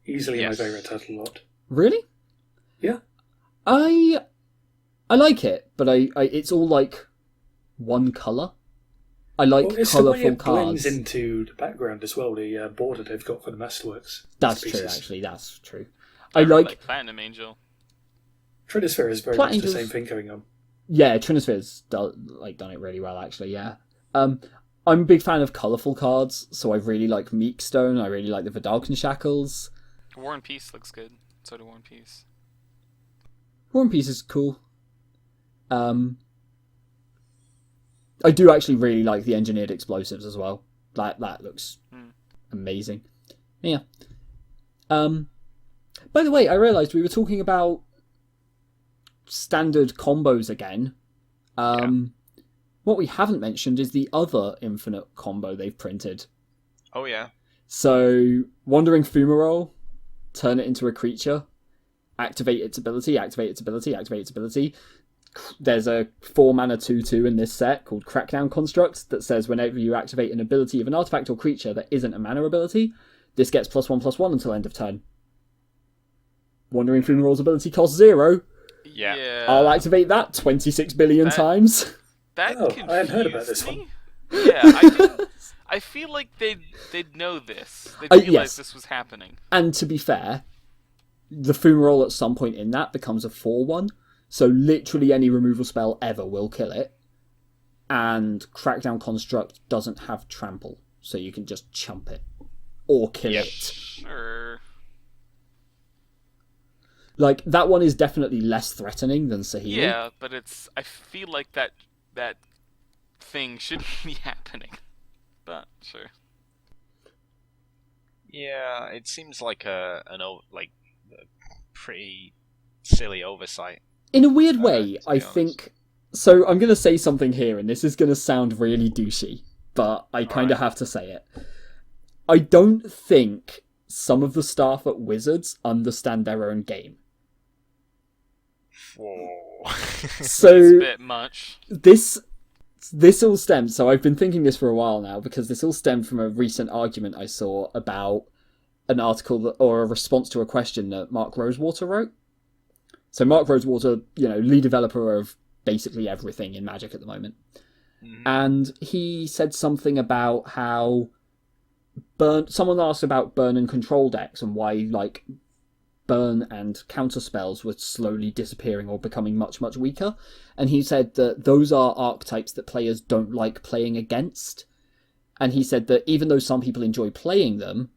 Easily my favourite turtle lot. Really? Yeah. I like it, but I it's all like one colour. I like colourful the way it cards. blends into the background as well, the border they've got for the Masterworks. That's pieces. true, actually, that's true. I really like Platinum Angel. Trinisphere is very much the same thing going on. Yeah, Trinisphere's done it really well, actually, yeah. I'm a big fan of colourful cards, so I really like Meekstone, I really like the Vidalcan Shackles. War and Peace looks good. So do War and Peace. War and Peace is cool. I do actually really like the Engineered Explosives as well. That looks amazing. Yeah. By the way, I realised we were talking about standard combos again. What we haven't mentioned is the other infinite combo they've printed. Oh, yeah. So, Wandering Fumarole, turn it into a creature, activate its ability, activate its ability, activate its ability. There's a 4-mana 2/2 in this set called Crackdown Construct that says whenever you activate an ability of an artifact or creature that isn't a mana ability, this gets +1/+1 until end of turn. Wandering Fumarole's ability costs 0. Yeah. I'll activate that 26 billion times. That I hadn't heard about this one. Yeah, I feel like they'd know this. They'd realize this was happening. And to be fair, the Fumarole at some point in that becomes a 4/1, so literally any removal spell ever will kill it. And Crackdown Construct doesn't have trample, so you can just chump it. Or kill it. Sure. Like, that one is definitely less threatening than Saheeli. Yeah, but I feel like that thing shouldn't be happening. But, sure. Yeah, it seems like a pretty silly oversight. In a weird way, I think... So, I'm going to say something here, and this is going to sound really douchey, but I kind of have to say it. I don't think some of the staff at Wizards understand their own game. Whoa. So, it's a bit much. This all stemmed, so I've been thinking this for a while now, because this all stemmed from a recent argument I saw about an article or a response to a question that Mark Rosewater wrote. So Mark Rosewater, lead developer of basically everything in Magic at the moment. Mm-hmm. And he said something about how someone asked about burn and control decks and why, burn and counter spells were slowly disappearing or becoming much, much weaker. And he said that those are archetypes that players don't like playing against. And he said that even though some people enjoy playing them,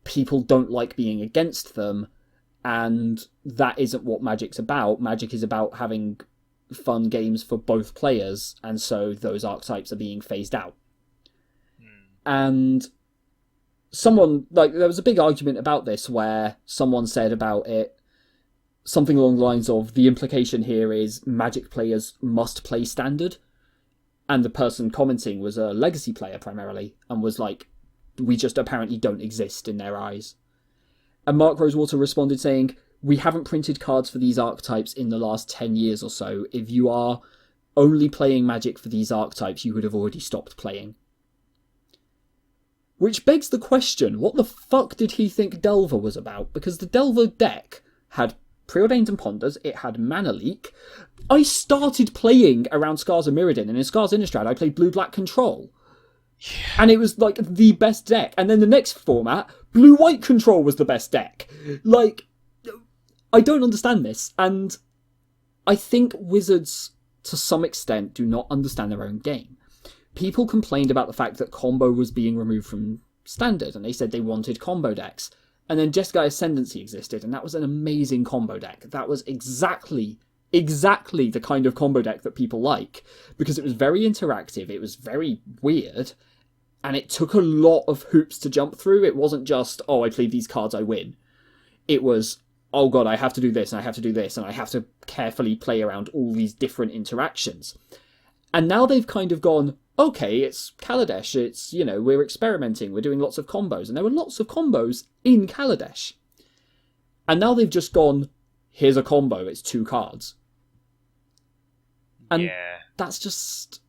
people don't like being against them. And that isn't what Magic's about. Magic is about having fun games for both players. And so those archetypes are being phased out. And someone, there was a big argument about this where someone said about it something along the lines of, the implication here is Magic players must play standard. And the person commenting was a Legacy player primarily, and was like, we just apparently don't exist in their eyes. And Mark Rosewater responded saying, "We haven't printed cards for these archetypes in the last 10 years or so. If you are only playing Magic for these archetypes, you would have already stopped playing." Which begs the question, what the fuck did he think Delver was about? Because the Delver deck had Preordained and Ponders, it had Mana Leak. I started playing around Scars of Mirrodin, and in Scars Innistrad I played Blue-Black Control. And it was, like, the best deck. And then the next format, Blue-White Control was the best deck. Like, I don't understand this. And I think Wizards, to some extent, do not understand their own game. People complained about the fact that combo was being removed from Standard, and they said they wanted combo decks. And then Jeskai Ascendancy existed, and that was an amazing combo deck. That was exactly the kind of combo deck that people like, because it was very interactive, it was very weird, and it took a lot of hoops to jump through. It wasn't just, oh, I played these cards, I win. It was, oh god, I have to do this, and I have to do this, and I have to carefully play around all these different interactions. And now they've kind of gone, okay, it's Kaladesh, it's, you know, we're experimenting, we're doing lots of combos, and there were lots of combos in Kaladesh. And now they've just gone, here's a combo, it's 2 cards. And that's just...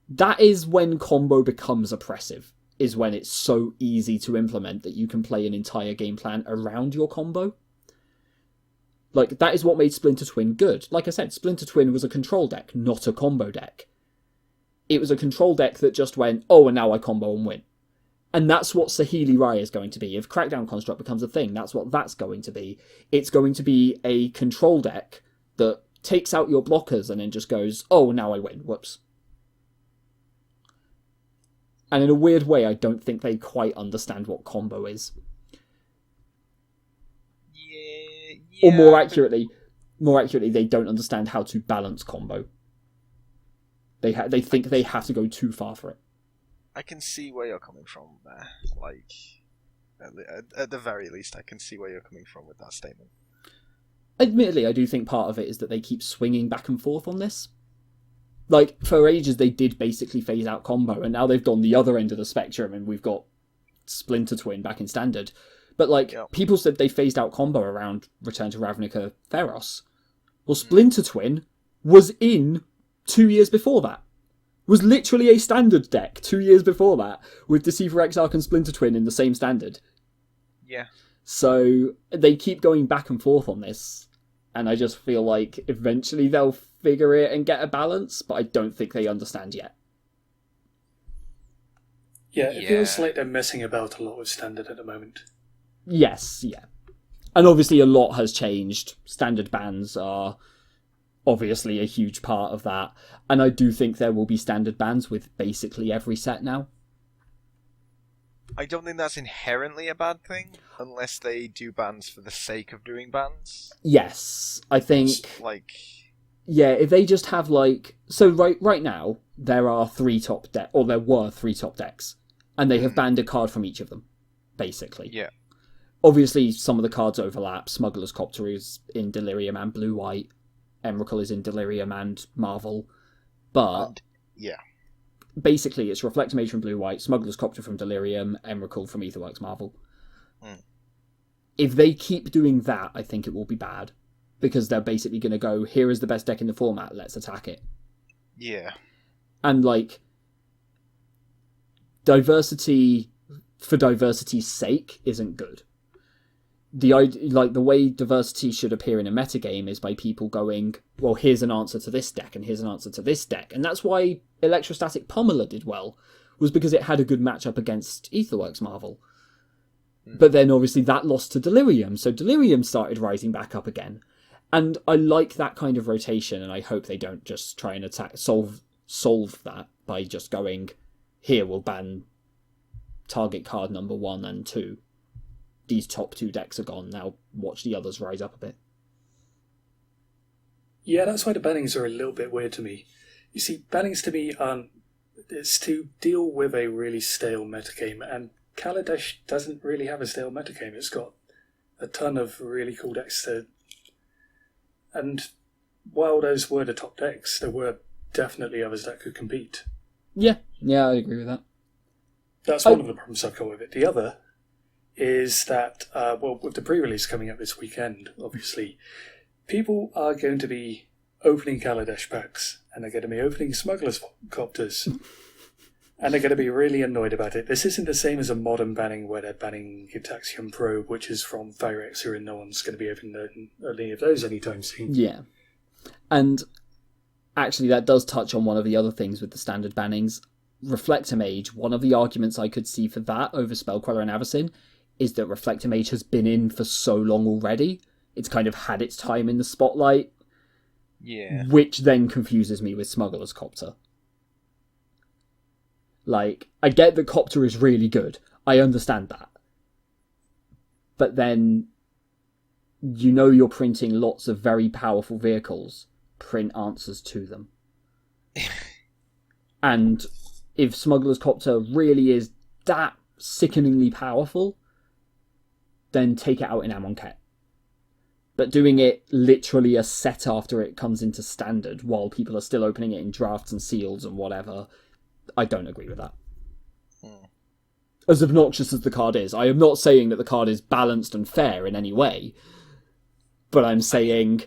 That is when combo becomes oppressive, is when it's so easy to implement that you can play an entire game plan around your combo. Like, that is what made Splinter Twin good. Like I said, Splinter Twin was a control deck, not a combo deck. It was a control deck that just went, oh, and now I combo and win. And that's what Saheeli Rai is going to be. If Crackdown Construct becomes a thing, that's what that's going to be. It's going to be a control deck that takes out your blockers and then just goes, oh, now I win. Whoops. And in a weird way, I don't think they quite understand what combo is. Or more accurately, they don't understand how to balance combo. They think they have to go too far for it. I can see where you're coming from there. Like, at the very least, I can see where you're coming from with that statement. Admittedly, I do think part of it is that they keep swinging back and forth on this. Like, for ages, they did basically phase out combo, and now they've gone the other end of the spectrum, and we've got Splinter Twin back in Standard. But, like, people said they phased out combo around Return to Ravnica Theros. Well, Splinter Twin was in 2 years before that. Was literally a Standard deck 2 years before that, with Deceiver Exarch and Splinter Twin in the same Standard. Yeah. So, they keep going back and forth on this, and I just feel like eventually they'll figure it and get a balance, but I don't think they understand yet. Yeah, it feels like they're messing about a lot with Standard at the moment. Yes, yeah. And obviously a lot has changed. Standard bans are obviously a huge part of that. And I do think there will be standard bans with basically every set now. I don't think that's inherently a bad thing, unless they do bans for the sake of doing bans. Yes, I think... Like... Yeah, if they just have, like... So right now, there are 3 top decks, or there were 3 top decks, and they have banned a card from each of them, basically. Yeah. Obviously, some of the cards overlap. Smuggler's Copter is in Delirium and Blue-White. Emrakul is in Delirium and Marvel. But... yeah. Basically, it's Reflector Mage from Blue-White, Smuggler's Copter from Delirium, Emrakul from Aetherworks Marvel. If they keep doing that, I think it will be bad. Because they're basically going to go, here is the best deck in the format, let's attack it. Yeah. And, like, diversity for diversity's sake isn't good. The way diversity should appear in a metagame is by people going, well, here's an answer to this deck, and here's an answer to this deck. And that's why Electrostatic Pummeler did well, was because it had a good matchup against Aetherworks Marvel. But then, obviously, that lost to Delirium, so Delirium started rising back up again. And I like that kind of rotation, and I hope they don't just try and solve that by just going, here, we'll ban target card number 1 and 2. These top 2 decks are gone, now watch the others rise up a bit. Yeah, that's why the bannings are a little bit weird to me. You see, bannings to me it's to deal with a really stale metagame, and Kaladesh doesn't really have a stale metagame. It's got a ton of really cool decks and while those were the top decks, there were definitely others that could compete. Yeah, I agree with that. That's one of the problems I've got with it. The other is that, with the pre-release coming up this weekend, obviously, people are going to be opening Kaladesh packs, and they're going to be opening smugglers' copters, and they're going to be really annoyed about it. This isn't the same as a modern banning where they're banning Gitaxium Probe, which is from Phyrexia, and no one's going to be opening any of those anytime soon. Yeah. And actually, that does touch on one of the other things with the standard bannings. Reflector Mage, one of the arguments I could see for that over Spellqueller and Avacyn is that Reflector Mage has been in for so long already. It's kind of had its time in the spotlight. Yeah. Which then confuses me with Smuggler's Copter. Like, I get that Copter is really good. I understand that. But then, you know you're printing lots of very powerful vehicles. Print answers to them. And if Smuggler's Copter really is that sickeningly powerful, then take it out in Amonkhet. But doing it literally a set after it comes into standard, while people are still opening it in drafts and seals and whatever, I don't agree with that. As obnoxious as the card is, I am not saying that the card is balanced and fair in any way, but I'm saying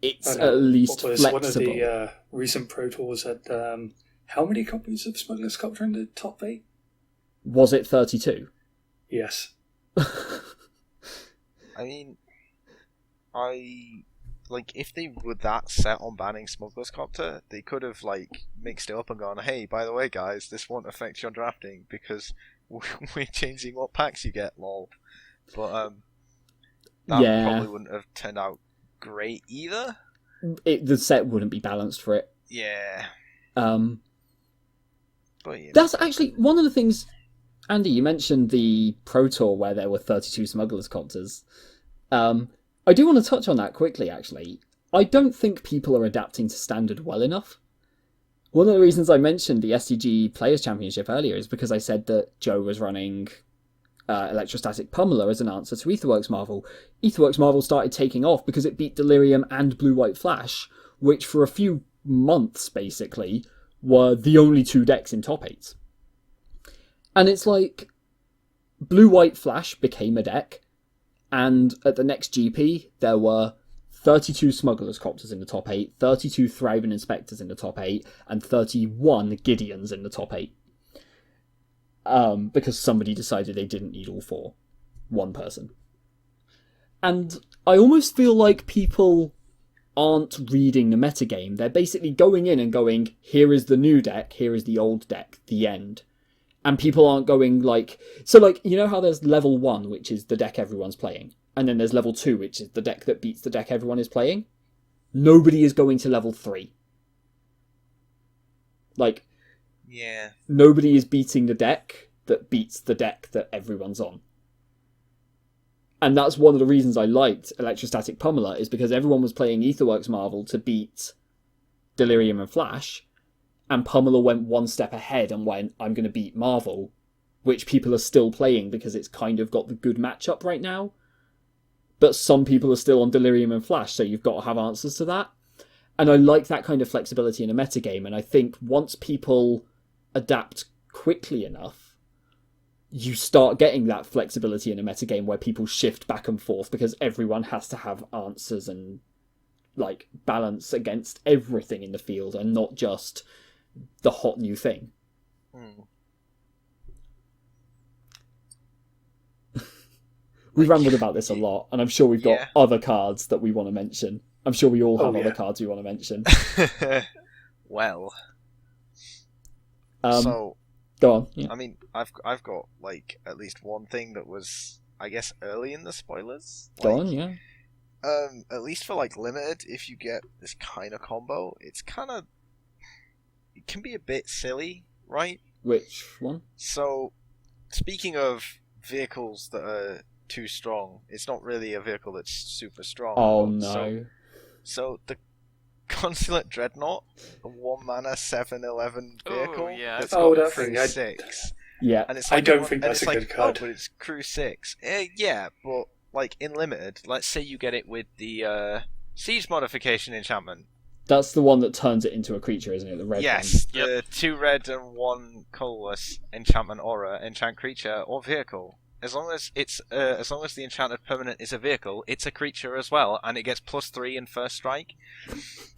it's at least flexible. One of the recent Pro Tours had how many copies of Smuggler's Copter in the top 8? Was it 32? Yes. I mean, if they were that set on banning Smuggler's Copter, they could have mixed it up and gone, hey, by the way guys, this won't affect your drafting because we're changing what packs you get, lol. But that probably wouldn't have turned out great either. The set wouldn't be balanced for it. Yeah. But, that's actually one of the things. Andy, you mentioned the Pro Tour where there were 32 Smuggler's Copters. I do want to touch on that quickly, actually. I don't think people are adapting to standard well enough. One of the reasons I mentioned the SCG Players' Championship earlier is because I said that Joe was running Electrostatic Pummeler as an answer to Aetherworks Marvel. Aetherworks Marvel started taking off because it beat Delirium and Blue-White Flash, which for a few months, basically, were the only two decks in top 8. And it's like, Blue-White Flash became a deck, and at the next GP, there were 32 Smuggler's Copters in the top 8, 32 Thraben Inspectors in the top 8, and 31 Gideons in the top 8. Because somebody decided they didn't need all 4. One person. And I almost feel like people aren't reading the metagame. They're basically going in and going, here is the new deck, here is the old deck, the end. And people aren't going you know how there's level 1, which is the deck everyone's playing, and then there's level 2, which is the deck that beats the deck everyone is playing? Nobody is going to level 3. Yeah. Nobody is beating the deck that beats the deck that everyone's on. And that's one of the reasons I liked Electrostatic Pummeler, is because everyone was playing Aetherworks Marvel to beat Delirium and Flash, and Pummeler went one step ahead and went, I'm going to beat Marvel, which people are still playing because it's kind of got the good matchup right now. But some people are still on Delirium and Flash, so you've got to have answers to that. And I like that kind of flexibility in a metagame, and I think once people adapt quickly enough, you start getting that flexibility in a metagame where people shift back and forth because everyone has to have answers and balance against everything in the field and not just the hot new thing. We've rambled about this a lot, and I'm sure we've got other cards that we want to mention. I'm sure we all have other cards we want to mention. Well, so go on. Yeah. I mean, I've got at least one thing that was, I guess, early in the spoilers. Go on, yeah. At least for limited, if you get this kind of combo, it can be a bit silly, right? Which one? So, speaking of vehicles that are too strong, it's not really a vehicle that's super strong. Oh no. So the Consulate Dreadnought, a 1-mana 7/11 vehicle. Oh, yeah. That's got that crew thing, 6. Yeah. And it's I don't think that's a good card. Oh, but it's crew 6. Yeah, but in limited, let's say you get it with the siege modification enchantment. That's the one that turns it into a creature, isn't it? The red yes, one. the 2 red and 1 colorless enchantment aura, enchant creature or vehicle. as long as the enchanted permanent is a vehicle, it's a creature as well, and it gets +3 in first strike.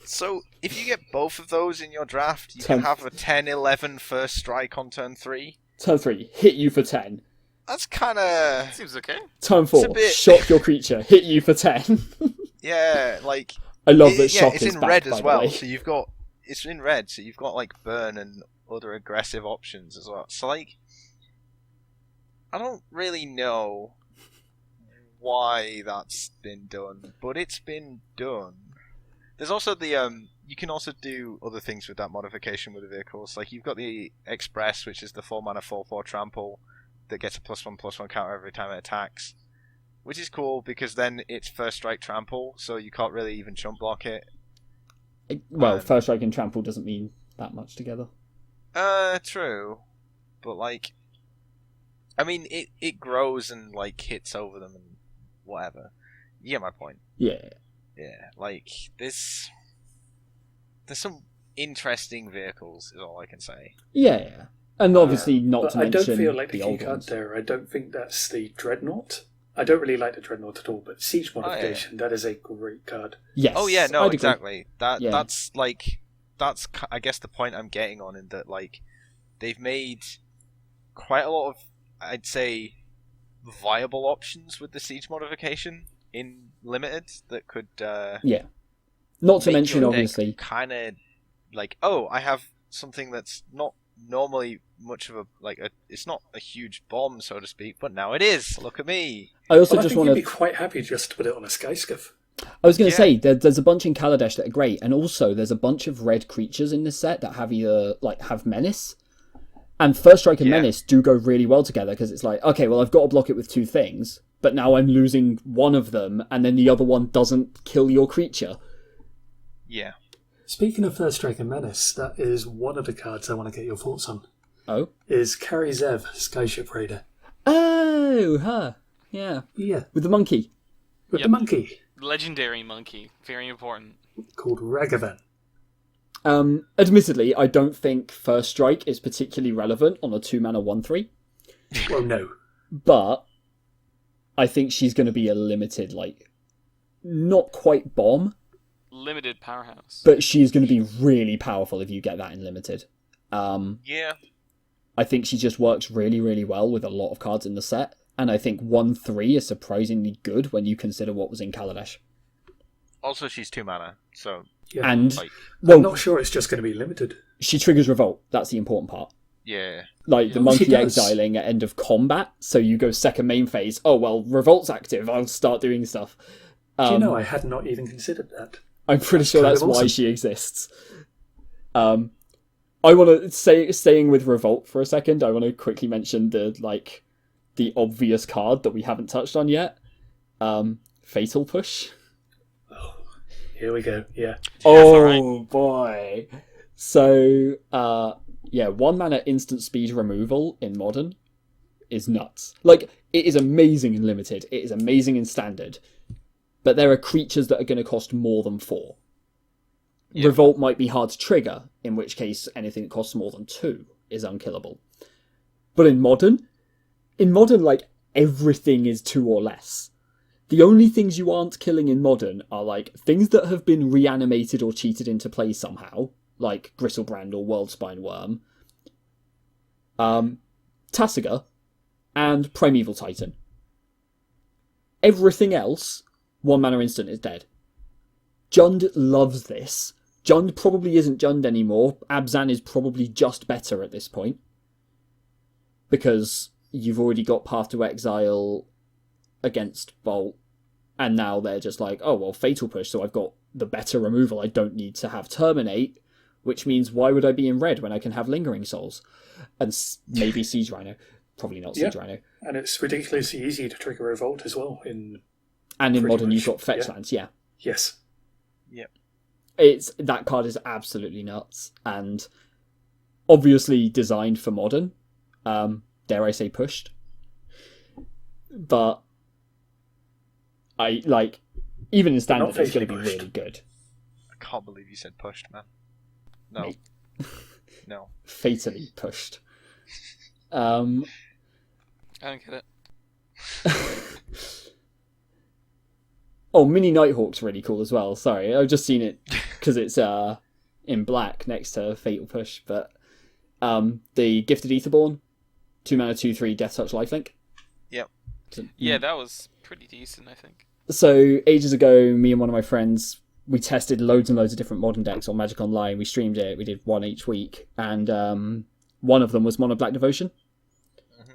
So if you get both of those in your draft, you can have a 10-11 first strike on turn 3. Turn 3, hit you for 10. That's kind of... Seems okay. Turn 4, shock your creature, hit you for 10. Yeah, like... I love that shock it's is in back, red by as the well, way. so you've got... It's in red, so you've got, like, burn and other aggressive options as well. So, like... I don't really know why that's been done, but it's been done. There's also the you can also do other things with that modification with the vehicles. Like you've got the Express, which is the 4-mana 4/4 trample that gets a +1/+1 counter every time it attacks, which is cool because then it's first strike trample, so you can't really even chump block it. Well, first strike and trample doesn't mean that much together. True, but like, I mean, it grows and like hits over them and whatever. You get my point. Yeah. Yeah, like there's some interesting vehicles, is all I can say. Yeah. And obviously not to I mention don't feel like the the key old card ones. there. I don't think that's the Dreadnought. I don't really like the Dreadnought at all, but Siege Modification, that is a great card. Yes. Oh yeah, no, I'd agree. exactly. Yeah. That's I guess the point I'm getting on, in that like they've made quite a lot of, I'd say, viable options with the Siege Modification in Limited that could Yeah. Not to make mention, your deck obviously, kind of like, oh, I have something that's not normally much of it's not a huge bomb, so to speak, but now it is. Look at me. I also I just think want you'd be to... quite happy just to put it on a Skyskiff. I was going to Yeah. say, there's a bunch in Kaladesh that are great, and also there's a bunch of red creatures in this set that have either, like, have Menace, and First Strike and Yeah. Menace do go really well together, because it's like, okay, well, I've got to block it with 2 things, but now I'm losing one of them, and then the other one doesn't kill your creature. Yeah. Speaking of First Strike and Menace, that is one of the cards I want to get your thoughts on. Oh? Is Kari Zev, Skyship Raider. Oh, her. Yeah. Yeah, With the monkey. with Yep. the monkey, Legendary monkey. Very important. called Ragavan. Admittedly, I don't think First Strike is particularly relevant on a 2-mana 1/3, Well, no. but I think she's going to be a limited, like, not quite bomb, Limited powerhouse. but she's going to be really powerful if you get that in limited. Yeah. I think she just works really, really well with a lot of cards in the set, and I think 1/3 is surprisingly good when you consider what was in Kaladesh. Also, she's 2 mana, so Yeah. And, like, well, I'm not sure it's just going to be limited. she triggers Revolt. That's the important part. yeah. Like, the Yeah. monkey She does. exiling at end of combat, so you go second main phase. Oh, well, Revolt's active. I'll start doing stuff. Do you know, I had not even considered that. I'm pretty sure kind that's of why awesome. she exists. I want to staying with Revolt for a second. I want to quickly mention the obvious card that we haven't touched on yet. Fatal Push. Here we go, yeah. Oh alright. boy! So 1 mana instant speed removal in Modern is nuts. Like, it is amazing in Limited. It is amazing in Standard. But there are creatures that are going to cost more than 4. Yeah. Revolt might be hard to trigger, in which case anything that costs more than 2 is unkillable. But in Modern, like, everything is 2 or less. The only things you aren't killing in Modern are, like, things that have been reanimated or cheated into play somehow, like Gristlebrand or Worldspine Worm, Tasiga, and Primeval Titan. Everything else, 1 mana instant is dead. Jund loves this. Jund probably isn't Jund anymore. Abzan is probably just better at this point. Because you've already got Path to Exile against Bolt, and now they're just like, oh, well, Fatal Push, so I've got the better removal. I don't need to have Terminate, which means why would I be in red when I can have Lingering Souls? And maybe Siege Rhino. Probably not Siege Rhino. And it's ridiculously easy to trigger Revolt as well. And in pretty Modern, much, you've got Fetch yeah. Lands, yeah. Yes. That card is absolutely nuts, and obviously designed for Modern. Dare I say pushed. But I like, even in Standard, Not it's going to be fatally pushed. really good. I can't believe you said pushed, man. No. Mate. No. Fatally pushed. I don't get it. Oh, Mini Nighthawk's really cool as well. Sorry, I've just seen it because it's in black next to Fatal Push. But the Gifted Aetherborn, 2 mana, 2/3 Death Touch Lifelink. Yep. So, Yeah, that was pretty decent, I think. So ages ago, me and one of my friends, we tested loads and loads of different modern decks on Magic Online. We streamed it. We did one each week, and one of them was Mono Black Devotion.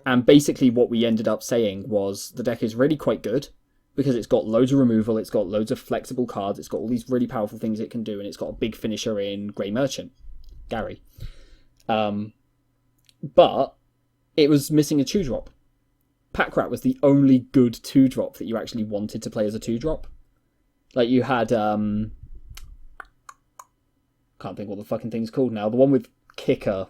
And basically what we ended up saying was the deck is really quite good because it's got loads of removal, it's got loads of flexible cards, it's got all these really powerful things it can do, and it's got a big finisher in Grey Merchant, Gary. But it was missing a 2-drop. Pack Rat was the only good 2-drop that you actually wanted to play as a 2-drop. Like you had... can't think what the fucking thing's called now. The one with Kicker,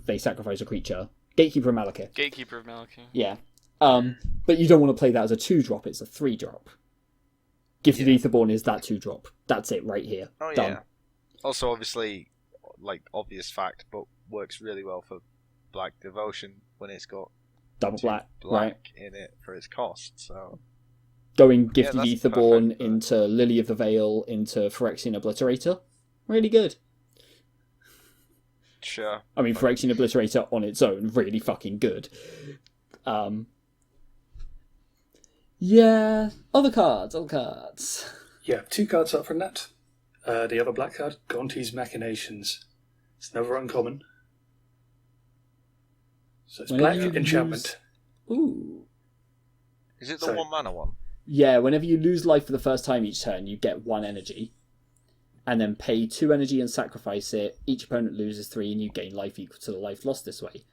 they sacrifice a creature. Gatekeeper of Malekith. Gatekeeper of Malekith. Yeah. But you don't want to play that as a 2-drop, it's a 3-drop. Gifted Aetherborn is that 2-drop. That's it right here. Oh, Done. yeah. Also, obviously, like, obvious fact, but works really well for Black Devotion when it's got Double black, black right. in it for its cost, so... Going Gifted that's Aetherborn perfect, into Lily of the Veil into Phyrexian Obliterator. Really good. Sure. I mean, Phyrexian Obliterator on its own, really fucking good. Yeah, other cards. Yeah, 2 cards up from that. The other black card, Gonti's Machinations. It's never uncommon. So it's Whenever black you enchantment. Ooh. Is it the So- 1 mana one? Yeah, whenever you lose life for the first time each turn, you get 1 energy. And then pay 2 energy and sacrifice it. Each opponent loses 3 and you gain life equal to the life lost this way.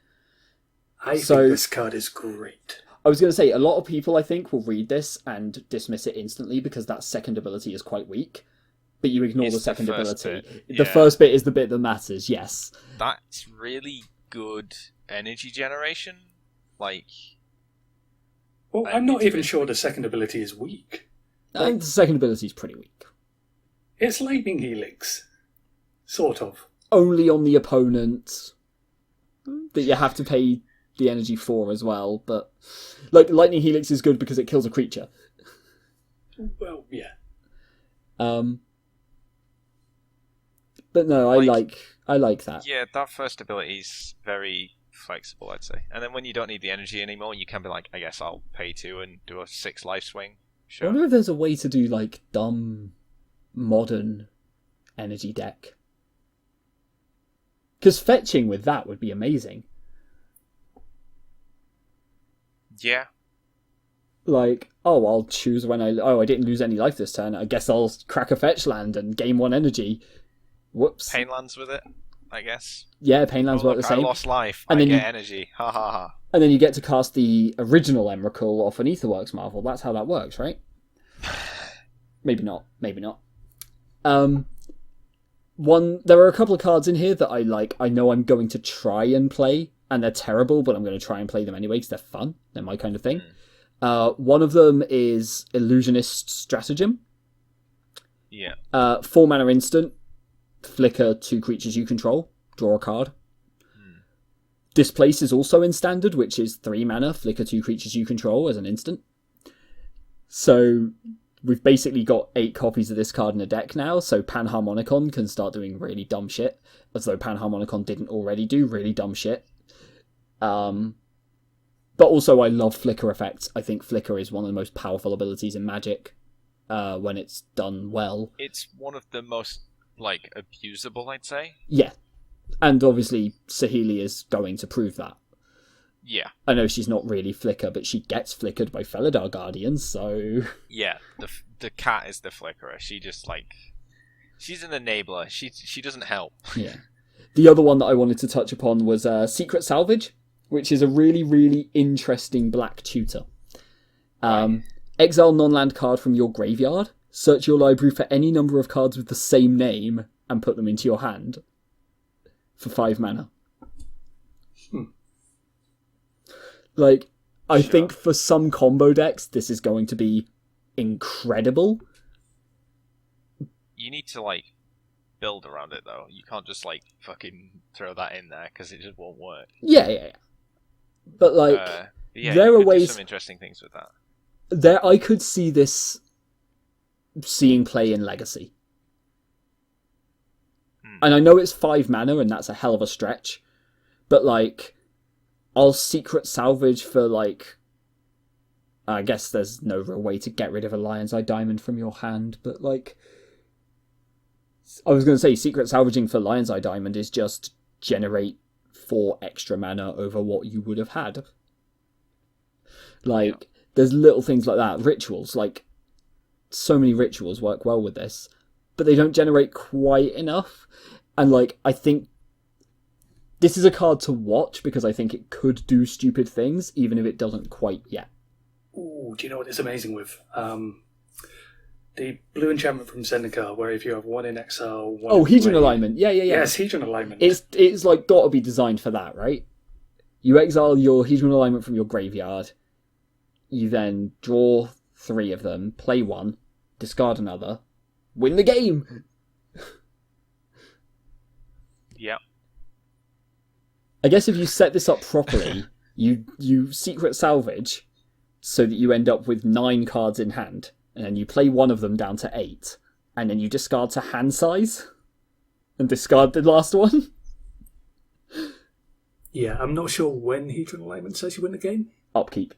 I So- think this card is great. I was going to say, a lot of people, I think, will read this and dismiss it instantly because that second ability is quite weak. But you ignore It's the the second first ability. bit, The yeah. first bit is the bit that matters, yes. That's really good energy generation. Like, Well, I I'm not need to even be- sure the second ability is weak. I think the second ability is pretty weak. It's Lightning Helix. Sort of. Only on the opponent that you have to pay the energy for as well, but like Lightning Helix is good because it kills a creature. Well, yeah. But no, I like that. yeah, that first ability is very flexible, I'd say. And then when you don't need the energy anymore, you can be like, I guess I'll pay 2 and do a 6 life swing. I Sure. wonder if there's a way to do like dumb modern energy deck. Because fetching with that would be amazing. Yeah. Like, oh, I'll choose when I didn't lose any life this turn. I guess I'll crack a fetch land and gain 1 energy. Whoops. Pain lands with it, I guess. Yeah, pain lands Oh, work look, the same. I lost life. And I then get you- energy. Ha ha ha. And then you get to cast the original Emrakul off an Aetherworks Marvel. That's how that works, right? Maybe not. There are a couple of cards in here that I like. I know I'm going to try and play, and they're terrible, but I'm going to try and play them anyway because they're fun. They're my kind of thing. One of them is Illusionist Stratagem. Yeah. 4 mana instant. Flicker 2 creatures you control. Draw a card. Displace is also in standard, which is 3 mana. Flicker 2 creatures you control as an instant. So we've basically got 8 copies of this card in a deck now, so Panharmonicon can start doing really dumb shit, as though Panharmonicon didn't already do really dumb shit. But also I love Flicker effects. I think Flicker is one of the most powerful abilities in Magic when it's done well. It's one of the most, like, abusable, I'd say. Yeah. And obviously Saheeli is going to prove that. Yeah. I know she's not really Flicker, but she gets flickered by Felidar Guardians, so... Yeah, the cat is the flickerer. She just, like... She's an enabler. She doesn't help. Yeah. The other one that I wanted to touch upon was Secret Salvage, which is a really, really interesting black tutor. Exile non-land card from your graveyard. Search your library for any number of cards with the same name and put them into your hand. For 5 mana. Like, I think for some combo decks, this is going to be incredible. You need to, like, build around it, though. You can't just, like, fucking throw that in there, because it just won't work. Yeah. But, like, Yeah, there you are could do ways... some interesting things with that. I could see this seeing play in Legacy. And I know it's 5 mana, and that's a hell of a stretch, but like, I'll secret salvage for like. I guess there's no real way to get rid of a Lion's Eye Diamond from your hand, but like, I was going to say, secret salvaging for Lion's Eye Diamond is just generate 4 extra mana over what you would have had. Like, there's little things like that. Rituals, like, so many rituals work well with this, but they don't generate quite enough. And like, I think this is a card to watch because I think it could do stupid things, even if it doesn't quite yet. Ooh, do you know what it's amazing with? The blue enchantment from Zendikar, where if you have 1 in exile, 1 in Hedron play- alignment. Yeah. Yes, Hedron alignment. It's like got to be designed for that, right? You exile your Hedron alignment from your graveyard. You then draw 3 of them, play 1, discard another, win the game. Yeah. I guess if you set this up properly, you secret salvage so that you end up with 9 cards in hand, and then you play one of them down to 8, and then you discard to hand size and discard the last one. Yeah, I'm not sure when Hedron alignment says you win the game. Upkeep.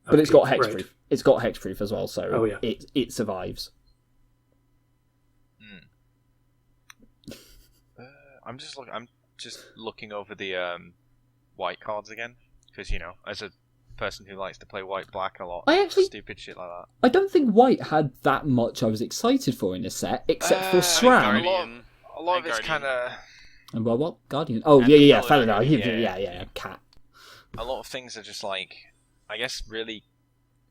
But it's got hexproof. Right. It's got hexproof as well, so yeah. it survives. I'm just looking over the white cards again, because as a person who likes to play white-black a lot, stupid shit like that. I don't think white had that much I was excited for in this set, except for SRAM. A lot of it's kind of. And well, what? Guardian? Oh, yeah, Felidar. Yeah, cat. A lot of things are just like, I guess, really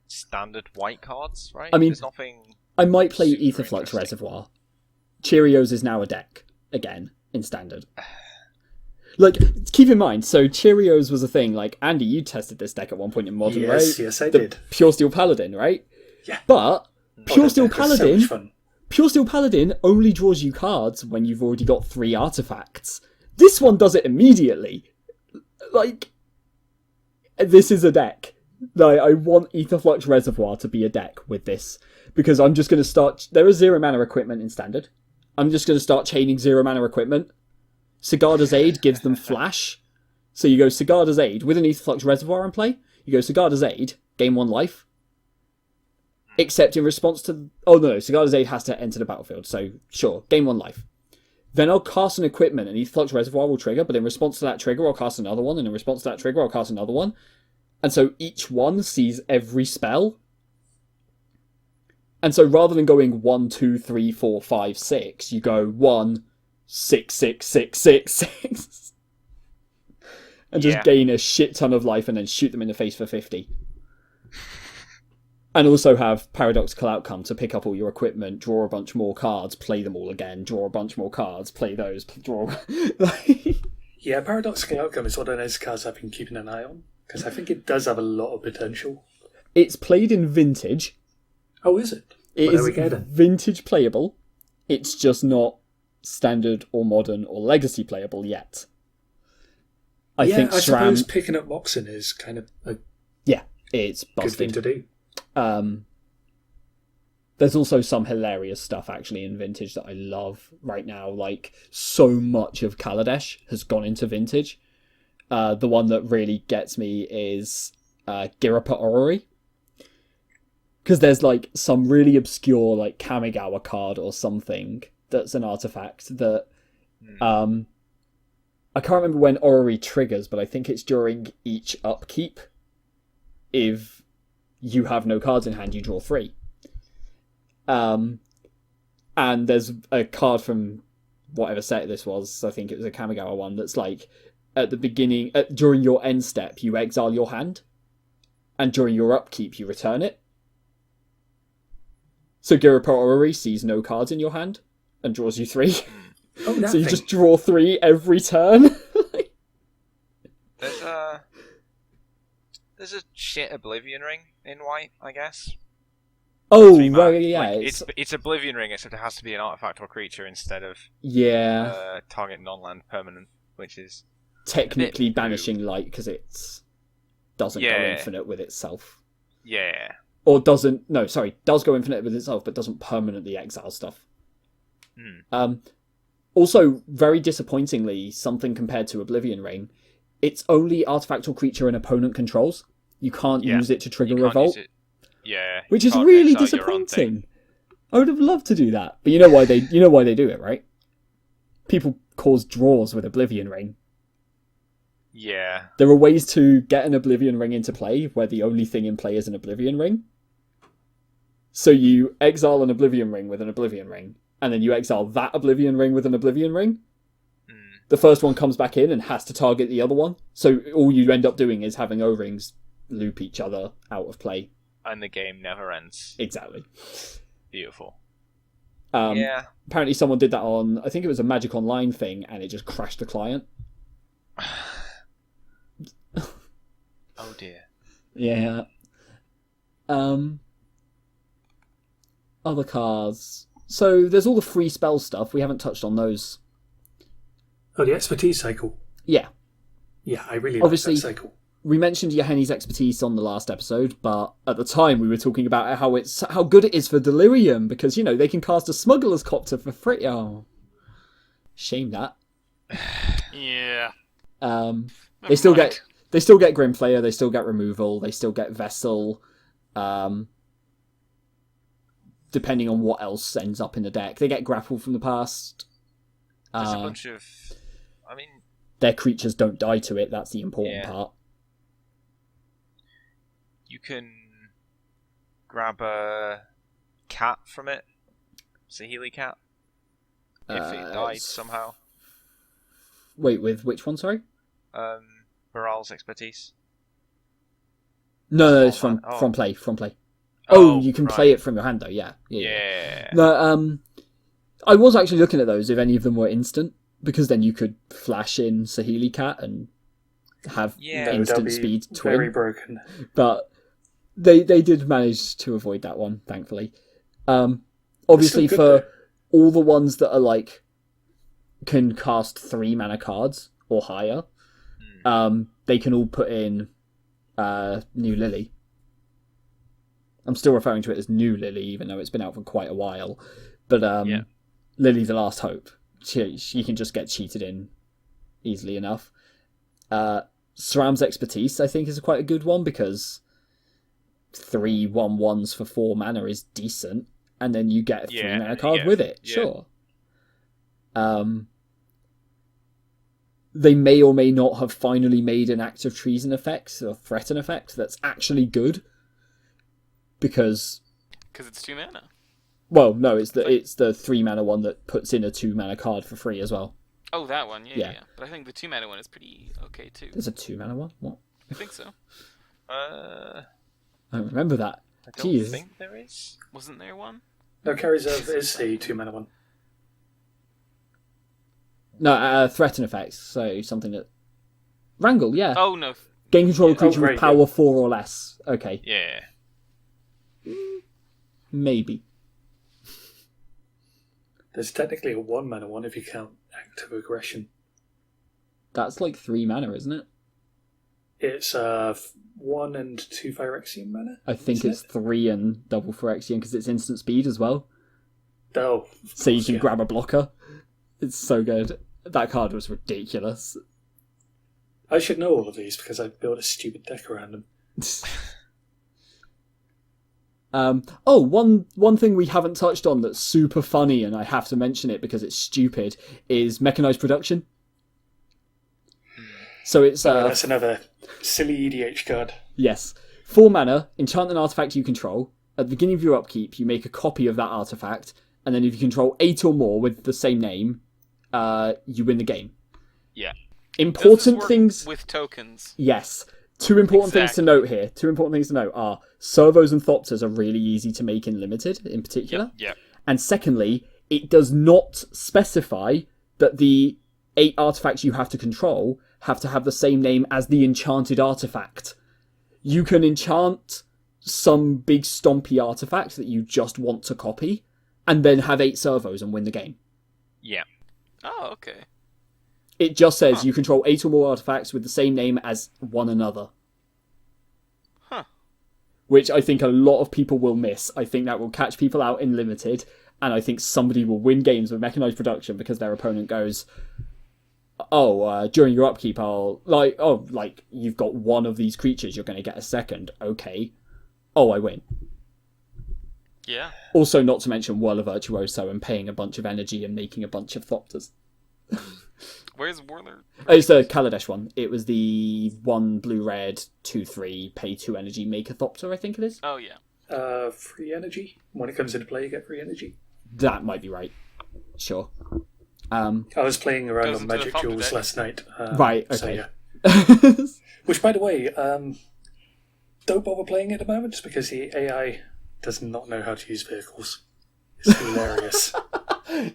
standard white cards, right? I mean, there's nothing. I might play super Aetherflux interesting. Reservoir. Cheerios is now a deck again in standard. Like, keep in mind, so Cheerios was a thing. Like, Andy, you tested this deck at one point in Modern, right? Yes, I did. Pure Steel Paladin, right? Yeah. But Pure Steel that deck was so Paladin. much fun. Pure Steel Paladin only draws you cards when you've already got 3 artifacts. This one does it immediately. Like, this is a deck. Like, I want Aetherflux Reservoir to be a deck with this, because I'm just going to start. There is 0 mana equipment in standard. I'm just going to start chaining 0 mana equipment. Sigarda's Aid gives them flash. So you go Sigarda's Aid with an Aetherflux Reservoir in play. You go Sigarda's Aid, gain 1 life. Except in response to... Oh, no, Sigarda's Aid has to enter the battlefield, so sure, gain 1 life. Then I'll cast an equipment, and Aetherflux Reservoir will trigger, but in response to that trigger, I'll cast another one, and in response to that trigger, I'll cast another one. And so each one sees every spell. And so rather than going 1, 2, 3, 4, 5, 6, you go 1, 6, 6, 6, 6, 6. And just gain a shit ton of life and then shoot them in the face for 50. And also have Paradoxical Outcome to pick up all your equipment, draw a bunch more cards, play them all again, draw a bunch more cards, play those, draw... Yeah, Paradoxical Outcome is one of those cards I've been keeping an eye on, because I think it does have a lot of potential. It's played in Vintage. Oh, is it? It is Vintage playable. It's just not Standard or Modern or Legacy playable yet. I think I SRAM... suppose picking up Moxen is kind of a it's good busted. thing to do. There's also some hilarious stuff actually in Vintage that I love right now. Like, so much of Kaladesh has gone into Vintage. The one that really gets me is Girapa Orrery. Because there's like some really obscure like Kamigawa card or something that's an artifact that I can't remember when Orrery triggers, but I think it's during each upkeep. If you have no cards in hand, you draw 3. And there's a card from whatever set this was, I think it was a Kamigawa one, that's like, at the beginning, during your end step, you exile your hand, and during your upkeep, you return it. So Girapa Orrery sees no cards in your hand, and draws you 3. Oh, so you just draw 3 every turn. There's a shit Oblivion Ring in white, I guess. Oh, 3 mana. well, yeah. Like, it's Oblivion Ring, except it has to be an artifact or creature instead of target non-land permanent, which is technically a bit banishing light because it doesn't go infinite with itself. Yeah. Or does go infinite with itself, but doesn't permanently exile stuff. Also, very disappointingly, something compared to Oblivion Ring, it's only artifact or creature an opponent controls. You can't use it to trigger Revolt. Yeah. Which is really disappointing. I would have loved to do that. But you know why they do it, right? People cause draws with Oblivion Ring. Yeah. There are ways to get an Oblivion Ring into play where the only thing in play is an Oblivion Ring. So you exile an Oblivion Ring with an Oblivion Ring, and then you exile that Oblivion Ring with an Oblivion Ring. The first one comes back in and has to target the other one. So all you end up doing is having O-rings loop each other out of play. And the game never ends. Exactly. Beautiful. Yeah. Apparently someone did that on, I think it was a Magic Online thing, and it just crashed the client. Oh dear. Yeah. Other cards. So there's all the free spell stuff. We haven't touched on those. Oh, the expertise cycle. Yeah. Yeah, I really Obviously, like that cycle. We mentioned Yaheni's expertise on the last episode, but at the time we were talking about how good it is for Delirium, because, they can cast a Smuggler's Copter for free. Oh. Shame that. Yeah. They still get Grimflayer, they still get Removal, they still get Vessel, depending on what else ends up in the deck. They get Grapple from the past. There's a bunch of... their creatures don't die to it, that's the important part. You can grab a cat from it. Saheeli cat. If it died somehow. Wait, with which one, sorry? Baral's expertise. No, it's from play. Oh, you can play it from your hand, though, yeah. No, I was actually looking at those, if any of them were instant, because then you could flash in Saheeli cat and have instant speed twin. Very broken. But they did manage to avoid that one, thankfully. Obviously, for all the ones that are can cast 3 mana cards or higher, they can all put in New Lily. I'm still referring to it as New Lily, even though it's been out for quite a while. But Lily the Last Hope, she can just get cheated in easily enough. SRAM's expertise, I think, is quite a good one, because 3 1/1s for 4 mana is decent, and then you get a 3 mana card with it. Sure. They may or may not have finally made an Act of Treason effect or Threaten effect that's actually good, because it's 2 mana. Well, no, it's the 3 mana one that puts in a 2 mana card for free as well. Oh, that one, yeah. But I think the 2 mana one is pretty okay too. There's a 2 mana one? What? I think so. I don't remember that. I don't think there is. Wasn't there one? No, Carries is the 2 mana one. No, Threaten effects, so something that... Wrangle, yeah. Oh, no. Gain control of creature with power 4 or less. Okay. Yeah. Maybe. There's technically a 1 mana one if you count Active Aggression. That's 3 mana, isn't it? It's 1 and 2 Phyrexian mana. I think it's 3 and double Phyrexian, because it's instant speed as well. Oh. So you can grab a blocker. It's so good. That card was ridiculous. I should know all of these because I built a stupid deck around them. One thing we haven't touched on that's super funny, and I have to mention it because it's stupid, is mechanized production. So it's that's another silly EDH card. Yes. 4 mana, enchant an artifact you control. At the beginning of your upkeep, you make a copy of that artifact, and then if you control 8 or more with the same name, you win the game. Yeah. Important things with tokens. Yes. 2 important things to note here. 2 important things to note are servos and thopters are really easy to make in limited, in particular. Yeah. And secondly, it does not specify that the 8 artifacts you have to control have to have the same name as the enchanted artifact. You can enchant some big stompy artifact that you just want to copy, and then have 8 servos and win the game. Yeah. Oh, okay. It just says you control 8 or more artifacts with the same name as one another. Huh. which I think a lot of people will miss. I think that will catch people out in Limited, and I think somebody will win games with mechanized production because their opponent goes, during your upkeep, you've got one of these creatures, you're going to get a second. Okay. Oh, I win. Yeah. Also, not to mention Whirler Virtuoso and paying a bunch of energy and making a bunch of Thopters. Where's Whirler? It's the Kaladesh one. It was the 1 blue-red, 2/3, pay 2 energy, make a Thopter, I think it is. Oh, yeah. Free energy. When it comes into play, you get free energy. That might be right. Sure. I was playing around Goes on into the Magic Thopter Jewels deck. last night. Right, So, okay. yeah. Which, by the way, don't bother playing at the moment just because the AI does not know how to use vehicles. It's hilarious.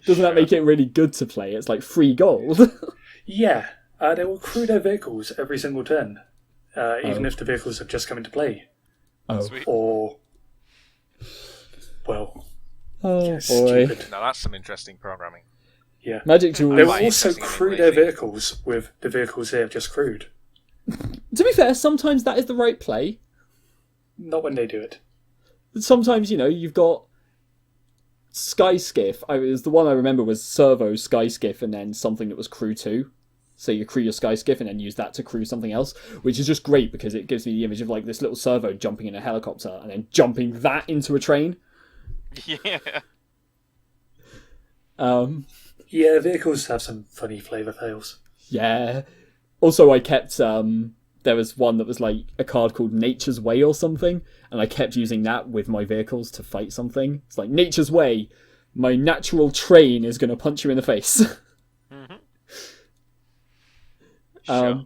Doesn't that make it really good to play? It's like free gold. Yeah, they will crew their vehicles every single turn, even if the vehicles have just come into play. Oh. Sweet. Or, well, Oh, boy. stupid. Now that's some interesting programming. Yeah. Magic They will Jewels. Right. also Interesting crew and their lazy. vehicles with the vehicles they have just crewed. To be fair, sometimes that is the right play. Not when they do it. Sometimes, you've got Sky Skiff. The one I remember was Servo Sky Skiff and then something that was crew 2. So you crew your Sky Skiff and then use that to crew something else, which is just great because it gives me the image of like this little servo jumping in a helicopter and then jumping that into a train. Yeah. Yeah, vehicles have some funny flavour fails. Yeah. Also, I kept there was one that was like a card called Nature's Way or something, and I kept using that with my vehicles to fight something. It's like, Nature's Way, my natural train is going to punch you in the face. Mm-hmm. Sure.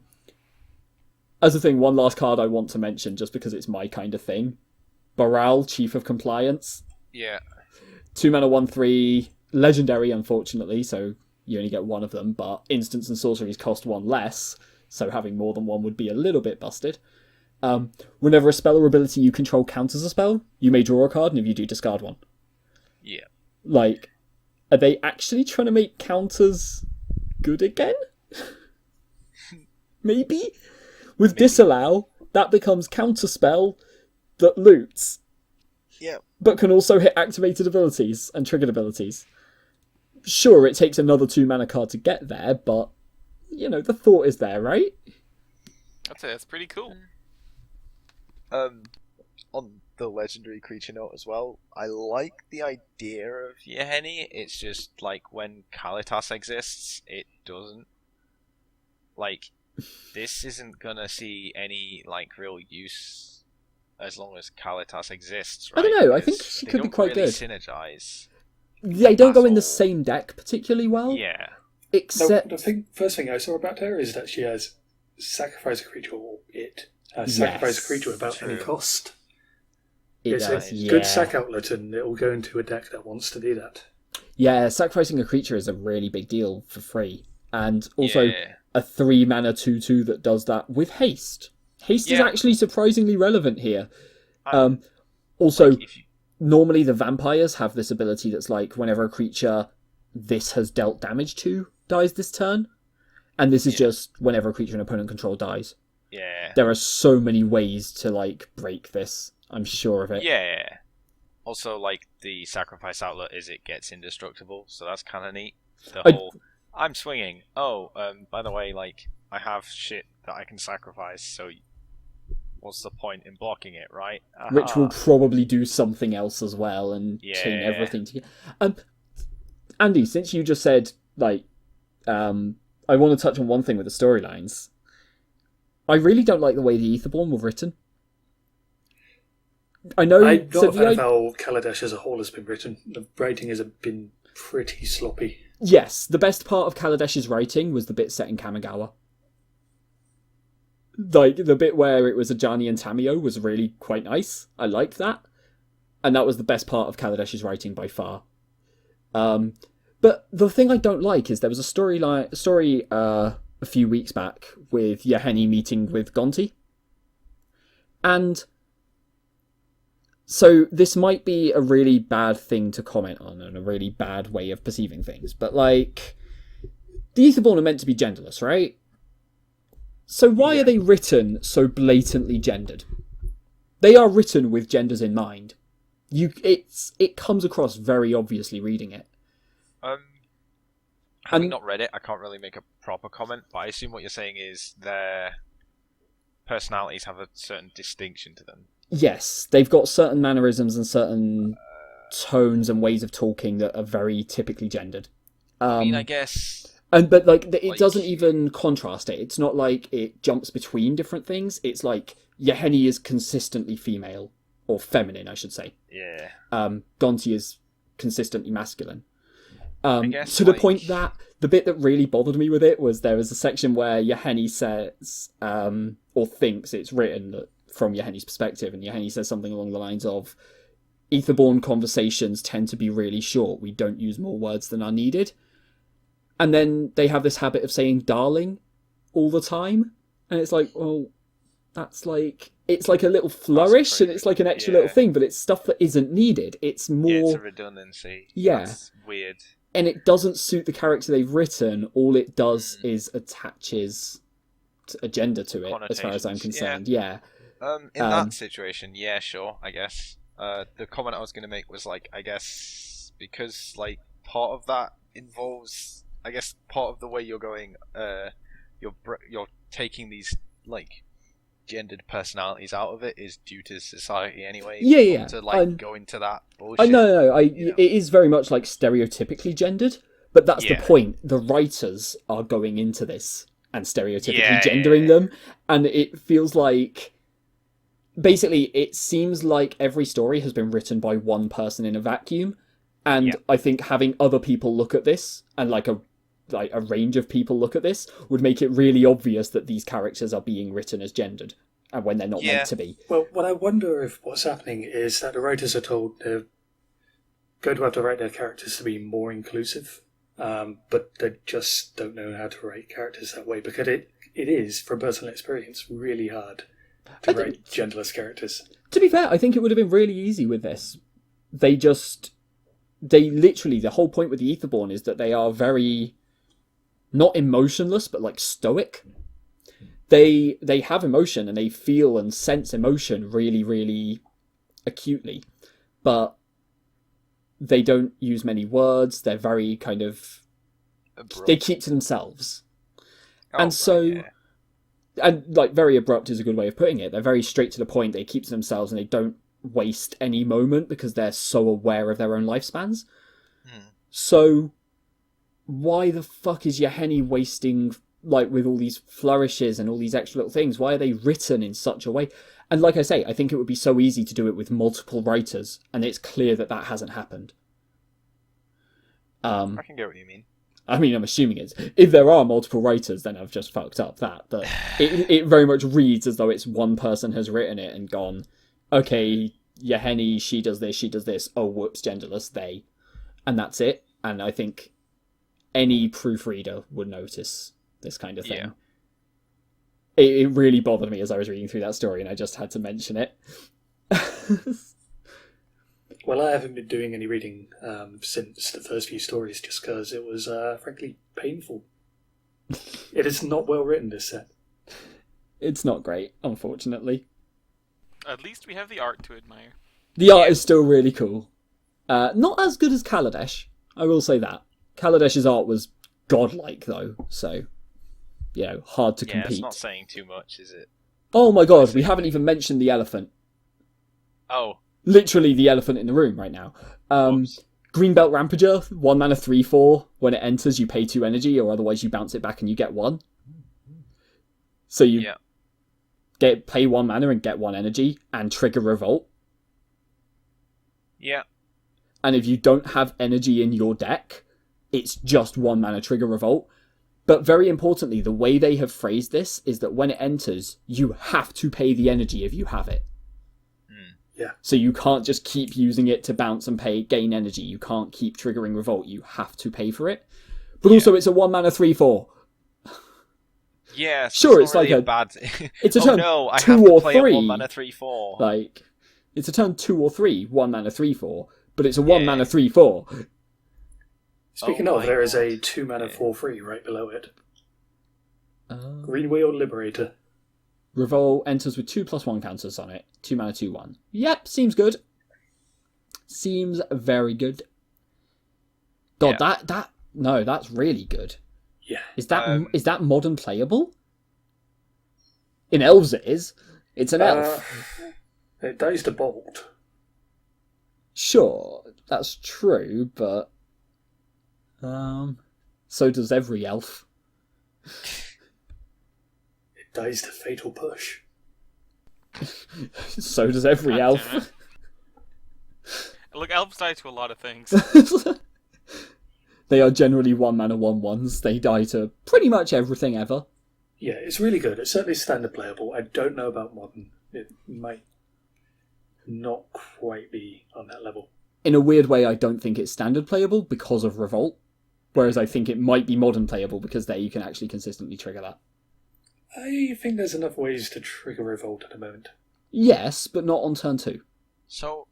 As a thing, one last card I want to mention, just because it's my kind of thing. Baral, Chief of Compliance. Yeah. 2 mana, 1/3, legendary, unfortunately, so you only get one of them, but instants and sorceries cost 1 less, so having more than one would be a little bit busted. Whenever a spell or ability you control counters a spell, you may draw a card, and if you do, discard one. Yeah. Like, are they actually trying to make counters good again? Maybe? With Disallow, that becomes counterspell that loots, Yeah. but can also hit activated abilities and triggered abilities. Sure, it takes another 2 mana card to get there, but, the thought is there, right? I'd say that's pretty cool. On the legendary creature note as well, I like the idea of Yeheni. It's just like when Kalitas exists, it doesn't. Like, this isn't gonna see any real use as long as Kalitas exists. Right? I don't know, I Because think she they could be don't quite really good. Synergize. They don't go in the That's all. same deck particularly well, Yeah. except... First thing I saw about her is that she has sacrifice a creature or sacrifice a creature without any true. cost. It It's does, a yeah. good sack outlet, and it will go into a deck that wants to do that. Yeah, sacrificing a creature is a really big deal for free. And also Yeah. a 3 mana 2/2 that does that with haste. Haste is Yeah. actually surprisingly relevant here. Also, If you, normally the vampires have this ability that's like, whenever a creature this has dealt damage to dies this turn. And this is just whenever a creature an opponent control dies. yeah. There are so many ways to, break this. I'm sure of it. Yeah. Also, the sacrifice outlet is it gets indestructible, so that's kind of neat. I'm swinging. Oh, by the way, I have shit that I can sacrifice, so what's the point in blocking it, right? Which will Aha. probably do something else as well and chain Yeah. everything together. Andy, since you just said, I want to touch on one thing with the storylines. I really don't like the way the Aetherborn were written. I know... I'm not so a fan of how Kaladesh as a whole has been written. The writing has been pretty sloppy. Yes, the best part of Kaladesh's writing was the bit set in Kamigawa. The bit where it was Ajani and Tamio was really quite nice. I liked that. And that was the best part of Kaladesh's writing by far. But the thing I don't like is there was a story a few weeks back with Yeheni meeting with Gonti. And so this might be a really bad thing to comment on and a really bad way of perceiving things, but the Aetherborn are meant to be genderless, right? So why are they written so blatantly gendered? They are written with genders in mind. It comes across very obviously reading it. Having not read it, I can't really make a proper comment, but I assume what you're saying is their personalities have a certain distinction to them. Yes, they've got certain mannerisms and certain tones and ways of talking that are very typically gendered. I mean, I guess... But it doesn't even contrast it. It's not like it jumps between different things. It's like Yahenni is consistently female, or feminine, I should say. Yeah. Gonti is consistently masculine. I guess, to the point that the bit that really bothered me with it was there was a section where Yahenni says, or thinks it's written from Yahenni's perspective, and Yahenni says something along the lines of, Aetherborn conversations tend to be really short. We don't use more words than are needed. And then they have this habit of saying darling all the time. And it's like, well, that's like... It's like a little flourish, and it's like an extra little thing, but it's stuff that isn't needed. It's more... Yeah, it's a redundancy. Yeah. That's weird. And it doesn't suit the character they've written. All it does is attaches a gender to it, as far as I'm concerned. Yeah. In that situation, yeah, sure, I guess. The comment I was going to make was, like, I guess, because, like, part of that involves... I guess part of the way you're going, you're taking these, like, gendered personalities out of it is due to society anyway. Yeah. To, like, go into that bullshit. No. It is very much, like, stereotypically gendered, but that's the point. The writers are going into this and stereotypically gendering them, and it feels like... Basically, it seems like every story has been written by one person in a vacuum, and I think having other people look at this, and like a range of people look at this, would make it really obvious that these characters are being written as gendered, and when they're not meant to be. Well, what I wonder if what's happening is that the writers are told they're going to have to write their characters to be more inclusive, but they just don't know how to write characters that way, because it is, from personal experience, really hard to write genderless characters. To be fair, I think it would have been really easy with this. They literally, the whole point with the Aetherborn is that they are very, not emotionless, but like stoic. They have emotion and they feel and sense emotion really, really acutely, but they don't use many words. They're very kind of, they keep to themselves. And like very abrupt is a good way of putting it. They're very straight to the point. They keep to themselves and they don't waste any moment because they're so aware of their own lifespans. So why the fuck is Yahenni wasting, like, with all these flourishes and all these extra little things? Why are they written in such a way? And like I say, I think it would be so easy to do it with multiple writers, and it's clear that hasn't happened. I can get what you mean. I mean, I'm assuming it's... If there are multiple writers, then I've just fucked up that. But it very much reads as though it's one person has written it and gone, okay, Yahenni, she does this, oh, whoops, genderless, they. And that's it. And I think any proofreader would notice this kind of thing. Yeah. It really bothered me as I was reading through that story, and I just had to mention it. Well, I haven't been doing any reading since the first few stories, just because it was, frankly, painful. It is not well written, this set. It's not great, unfortunately. At least we have the art to admire. The art is still really cool. Not as good as Kaladesh, I will say that. Kaladesh's art was godlike, though, so, hard to compete. It's not saying too much, is it? Oh my god, we haven't even mentioned the elephant. Oh. Literally the elephant in the room right now. Greenbelt Rampager, 1 mana 3/4. When it enters, you pay 2 energy, or otherwise you bounce it back and you get 1. So you pay 1 mana and get 1 energy, and trigger Revolt. Yeah. And if you don't have energy in your deck, it's just 1 mana trigger Revolt. But very importantly, the way they have phrased this is that when it enters, you have to pay the energy if you have it. Yeah. So you can't just keep using it to bounce and gain energy. You can't keep triggering Revolt. You have to pay for it. But also, it's a 1 mana 3/4. Yeah, sure, it's like really a bad. It's a turn I 2 have to or play 3. A 1 mana 3/4. Like, it's a turn 2 or 3, 1 mana 3/4. But it's a 1 mana 3/4. Speaking of, there is a 2 mana 4/3 right below it. Green Wheel Liberator. Revolt enters with 2+1 counters on it. 2 mana, 2/1. Yep, seems good. Seems very good. God, that's really good. Yeah. Is that modern playable? In elves it is. It's an elf. It dies to bolt. Sure, that's true, but so does every elf. It dies to fatal push. So does every God elf. damn it. Look, elves die to a lot of things. They are generally 1 mana 1/1s. They die to pretty much everything ever. Yeah, it's really good. It's certainly standard playable. I don't know about modern. It might not quite be on that level. In a weird way, I don't think it's standard playable because of Revolt, whereas I think it might be modern playable because there you can actually consistently trigger that. I think there's enough ways to trigger Revolt at the moment. Yes, but not on turn 2. So,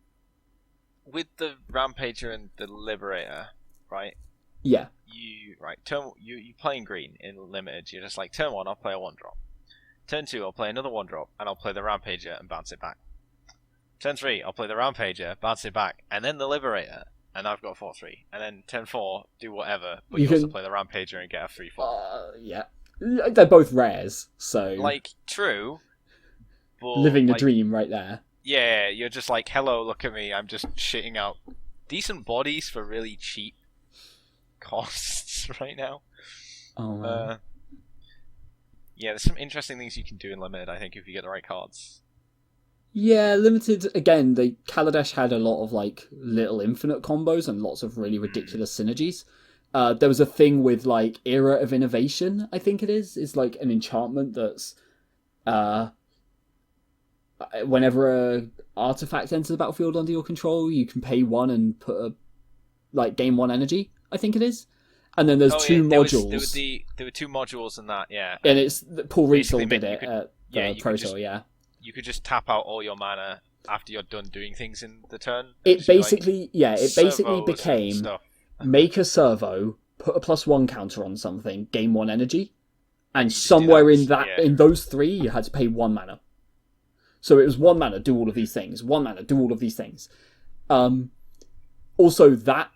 with the Rampager and the Liberator, right? Yeah. You playing green in limited. You're just like, turn 1, I'll play a 1-drop. Turn 2, I'll play another 1-drop, and I'll play the Rampager and bounce it back. Turn 3, I'll play the Rampager, bounce it back, and then the Liberator, and I've got 4/3. And then turn 4, do whatever, but you also play the Rampager and get a 3/4. Yeah. They're both rares, so... Like, true, but... living the dream right there. Yeah, you're just like, hello, look at me, I'm just shitting out decent bodies for really cheap costs right now. Oh, man. Yeah, there's some interesting things you can do in Limited, I think, if you get the right cards. Yeah, limited, again, Kaladesh had a lot of, like, little infinite combos and lots of really ridiculous synergies. There was a thing with, like, Era of Innovation, I think it is like an enchantment that's, whenever a artifact enters the battlefield under your control, you can pay 1 and put gain 1 energy, I think it is. And then there's two modules. There were 2 modules in that, yeah. And it's Paul Rietzel did it at the Pro Tour, yeah. You could just tap out all your mana after you're done doing things in the turn. It basically became make a servo, put a +1 counter on something, gain 1 energy, and somewhere in those 3 you had to pay 1 mana. So it was 1 mana, do all of these things. 1 mana, do all of these things. Also, that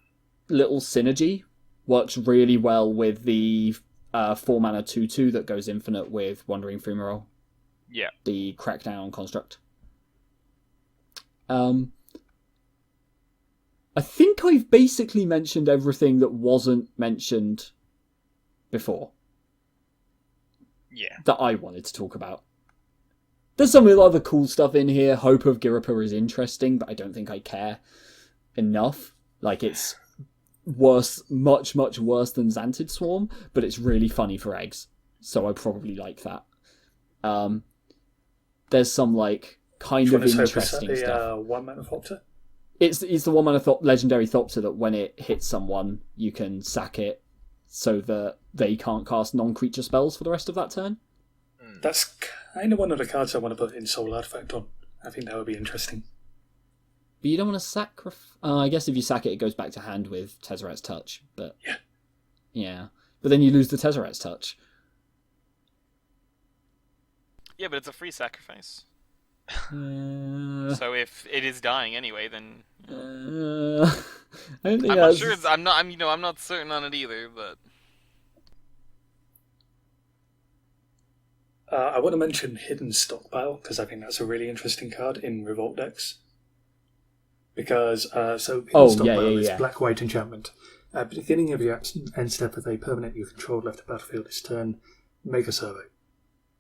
little synergy works really well with the 4 mana 2/2 that goes infinite with Wandering Fumarole. Yeah. The Crackdown construct. I think I've basically mentioned everything that wasn't mentioned before. Yeah. That I wanted to talk about. There's some other cool stuff in here. Hope of Girappa is interesting, but I don't think I care enough. Like, it's worse, much, much worse than Xantid Swarm, but it's really funny for eggs. So I probably like that. There's some, like, kind of interesting stuff. 1 mana Thopter? It's the 1 mana legendary Thopter that when it hits someone, you can sack it so that they can't cast non-creature spells for the rest of that turn. That's kind of one of the cards I want to put in Soul Artifact on. I think that would be interesting. But you don't want to sacrifice... I guess if you sack it, it goes back to hand with Tezzeret's Touch. But yeah. But then you lose the Tezzeret's Touch. Yeah, but it's a free sacrifice. So So if it is dying anyway, then I don't think I'm not sure. I'm not certain on it either. But I want to mention Hidden Stockpile because I think that's a really interesting card in Revolt decks. Because Hidden Stockpile is black-white enchantment. At the beginning of your end step of a permanent you control left the battlefield this turn, make a survey.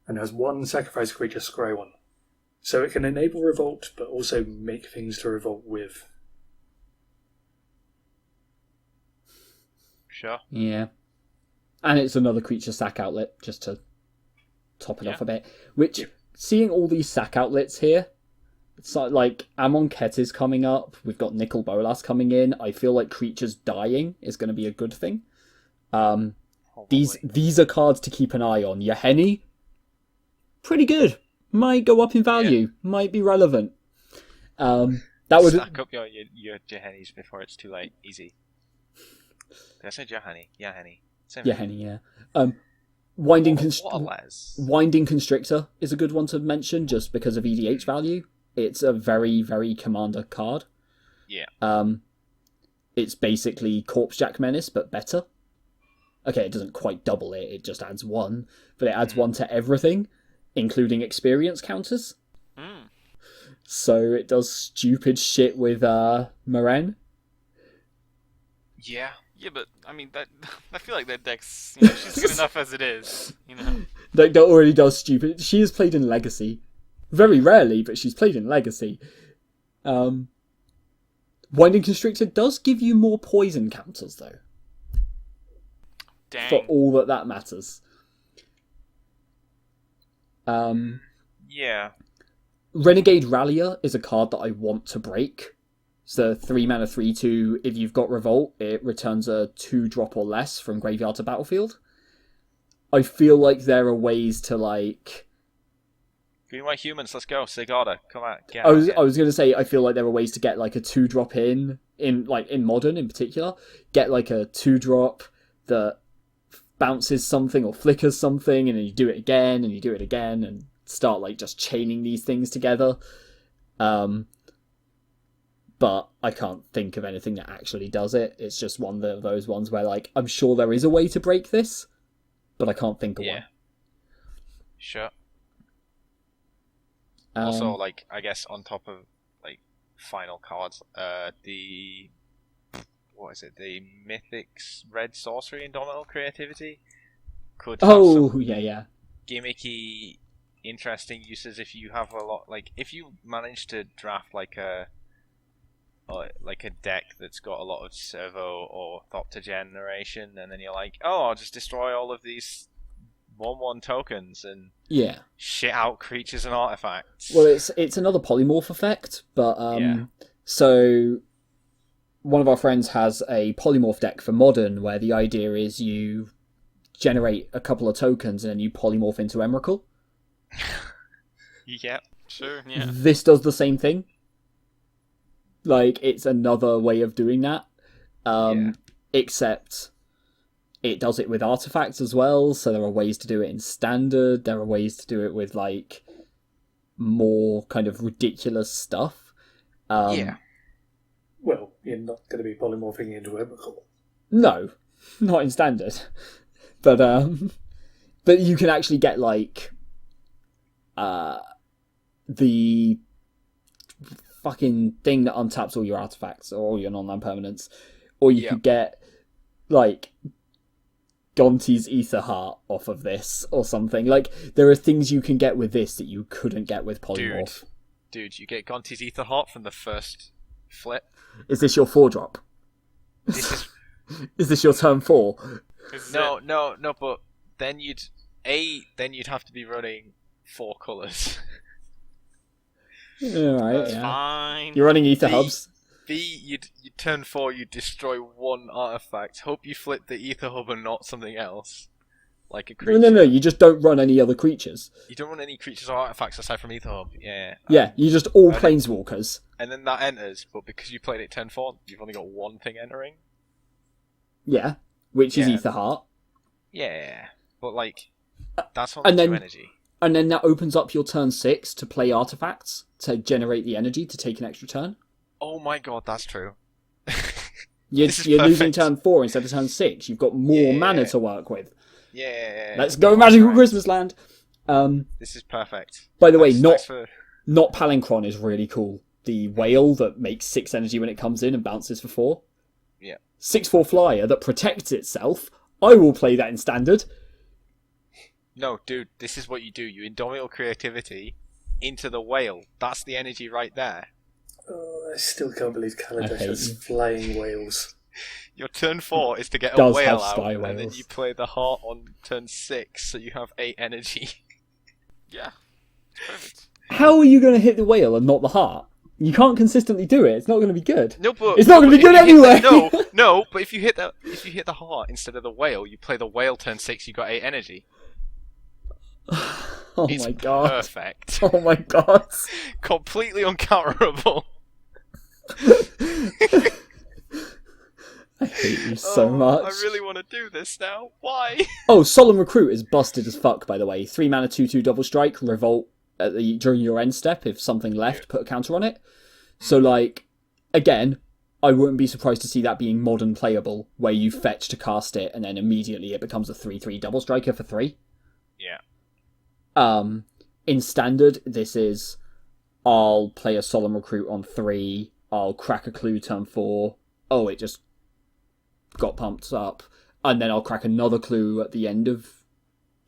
And has 1 sacrifice creature, scry 1. So it can enable Revolt, but also make things to revolt with. Sure. Yeah. And it's another creature sack outlet, just to top it off a bit. Which, seeing all these sack outlets here, it's like Amonkhet is coming up, we've got Nicol Bolas coming in, I feel like creatures dying is going to be a good thing. These are cards to keep an eye on. Yahenni, pretty good. Might go up in value. Might be relevant. That would stack up your Yahennis before it's too late. Easy. Did I say Yahenni? Yahenni. Yahenni, yeah. Winding What a les. Winding Constrictor is a good one to mention just because of EDH value. It's a very, very commander card. Yeah. It's basically Corpsejack Menace, but better. Okay, it doesn't quite double it, it just adds 1. But it adds 1 to everything, including experience counters. So it does stupid shit with Moraine. Yeah. Yeah, but I mean that. I feel like that deck's she's good enough as it is. That already does stupid. She has played in Legacy, very rarely, but she's played in Legacy. Winding Constrictor does give you more poison counters though. Dang. For all that matters. Yeah. Renegade Rallier is a card that I want to break. So 3 mana 3/2. If you've got Revolt, it returns a 2-drop or less from graveyard to battlefield. I feel like there are ways to like. Green White Humans, let's go. Sigurda, come out. Get I was out. going to say I feel like there are ways to get like a 2-drop in Modern in particular. Get like a 2-drop that bounces something or flickers something, and then you do it again and you do it again, and start like just chaining these things together. But I can't think of anything that actually does it. It's just one of those ones where like I'm sure there is a way to break this, but I can't think of one. Sure. Also, like, I guess on top of like final cards, the the Mythics Red Sorcery Indomitable Creativity could have some gimmicky, interesting uses if you have a lot. Like, if you manage to draft like a deck that's got a lot of servo or Thopter generation, and then you're like, oh, I'll just destroy all of these 1/1 tokens and shit out creatures and artifacts. Well, it's another polymorph effect, but so one of our friends has a polymorph deck for Modern where the idea is you generate a couple of tokens and then you polymorph into Emrakul. Yep, sure, yeah. This does the same thing. Like, it's another way of doing that. Except it does it with artifacts as well, so there are ways to do it in Standard, there are ways to do it with, like, more kind of ridiculous stuff. Well, you're not going to be polymorphing into Emrakul. No, not in Standard. But you can actually get, like, the fucking thing that untaps all your artifacts or all your non-land permanents, or you could get like Gonti's Aether Heart off of this or something. Like, there are things you can get with this that you couldn't get with polymorph. Dude, you get Gonti's Aether Heart from the first flip. Is this your 4-drop? Is this your turn 4? No, but then you'd have to be running 4 colours. Alright, Fine. You're running Aether Hubs. You'd turn 4, you'd destroy 1 artifact. Hope you flip the Aether Hub and not something else. Like a creature. No, you just don't run any other creatures. You don't run any creatures or artifacts aside from Aether Hub. You just all planeswalkers. And then that enters, but because you played it turn 4, you've only got 1 thing entering. Yeah, which is Aether Heart. Yeah, but like, that's only 2 energy. And then that opens up your turn 6 to play artifacts, to generate the energy to take an extra turn. Oh my god, that's true. You're losing turn 4 instead of turn 6. You've got more mana to work with. Yeah. Let's go Magical Christmas Land! This is perfect. By the way, not Palinchron is really cool. The whale that makes 6 energy when it comes in and bounces for 4. Yeah. 6/4 flyer that protects itself. I will play that in Standard. No, dude, this is what you do. You Indomitable Creativity into the whale. That's the energy right there. Oh, I still can't believe Kaladesh has flying whales. Your turn 4 is to get a whale out, whales. and then you play the heart on turn 6, so you have 8 energy. Yeah, it's perfect. How are you going to hit the whale and not the heart? You can't consistently do it. It's not going to be good. No, but it's not going to be good anyway. No. But if you hit the heart instead of the whale, you play the whale turn 6. You got 8 energy. It's my god! Perfect. Oh my god! Completely uncounterable. I hate you so much. I really want to do this now. Why? Oh, Solemn Recruit is busted as fuck, by the way. 3 mana 2/2 double strike, revolt during your end step. If something left, put a counter on it. So, like, again, I wouldn't be surprised to see that being modern playable, where you fetch to cast it, and then immediately it becomes a 3/3 double striker for 3. Yeah. In Standard, this is, I'll play a Solemn Recruit on 3, I'll crack a clue turn 4, oh, it just got pumped up, and then I'll crack another clue at the end of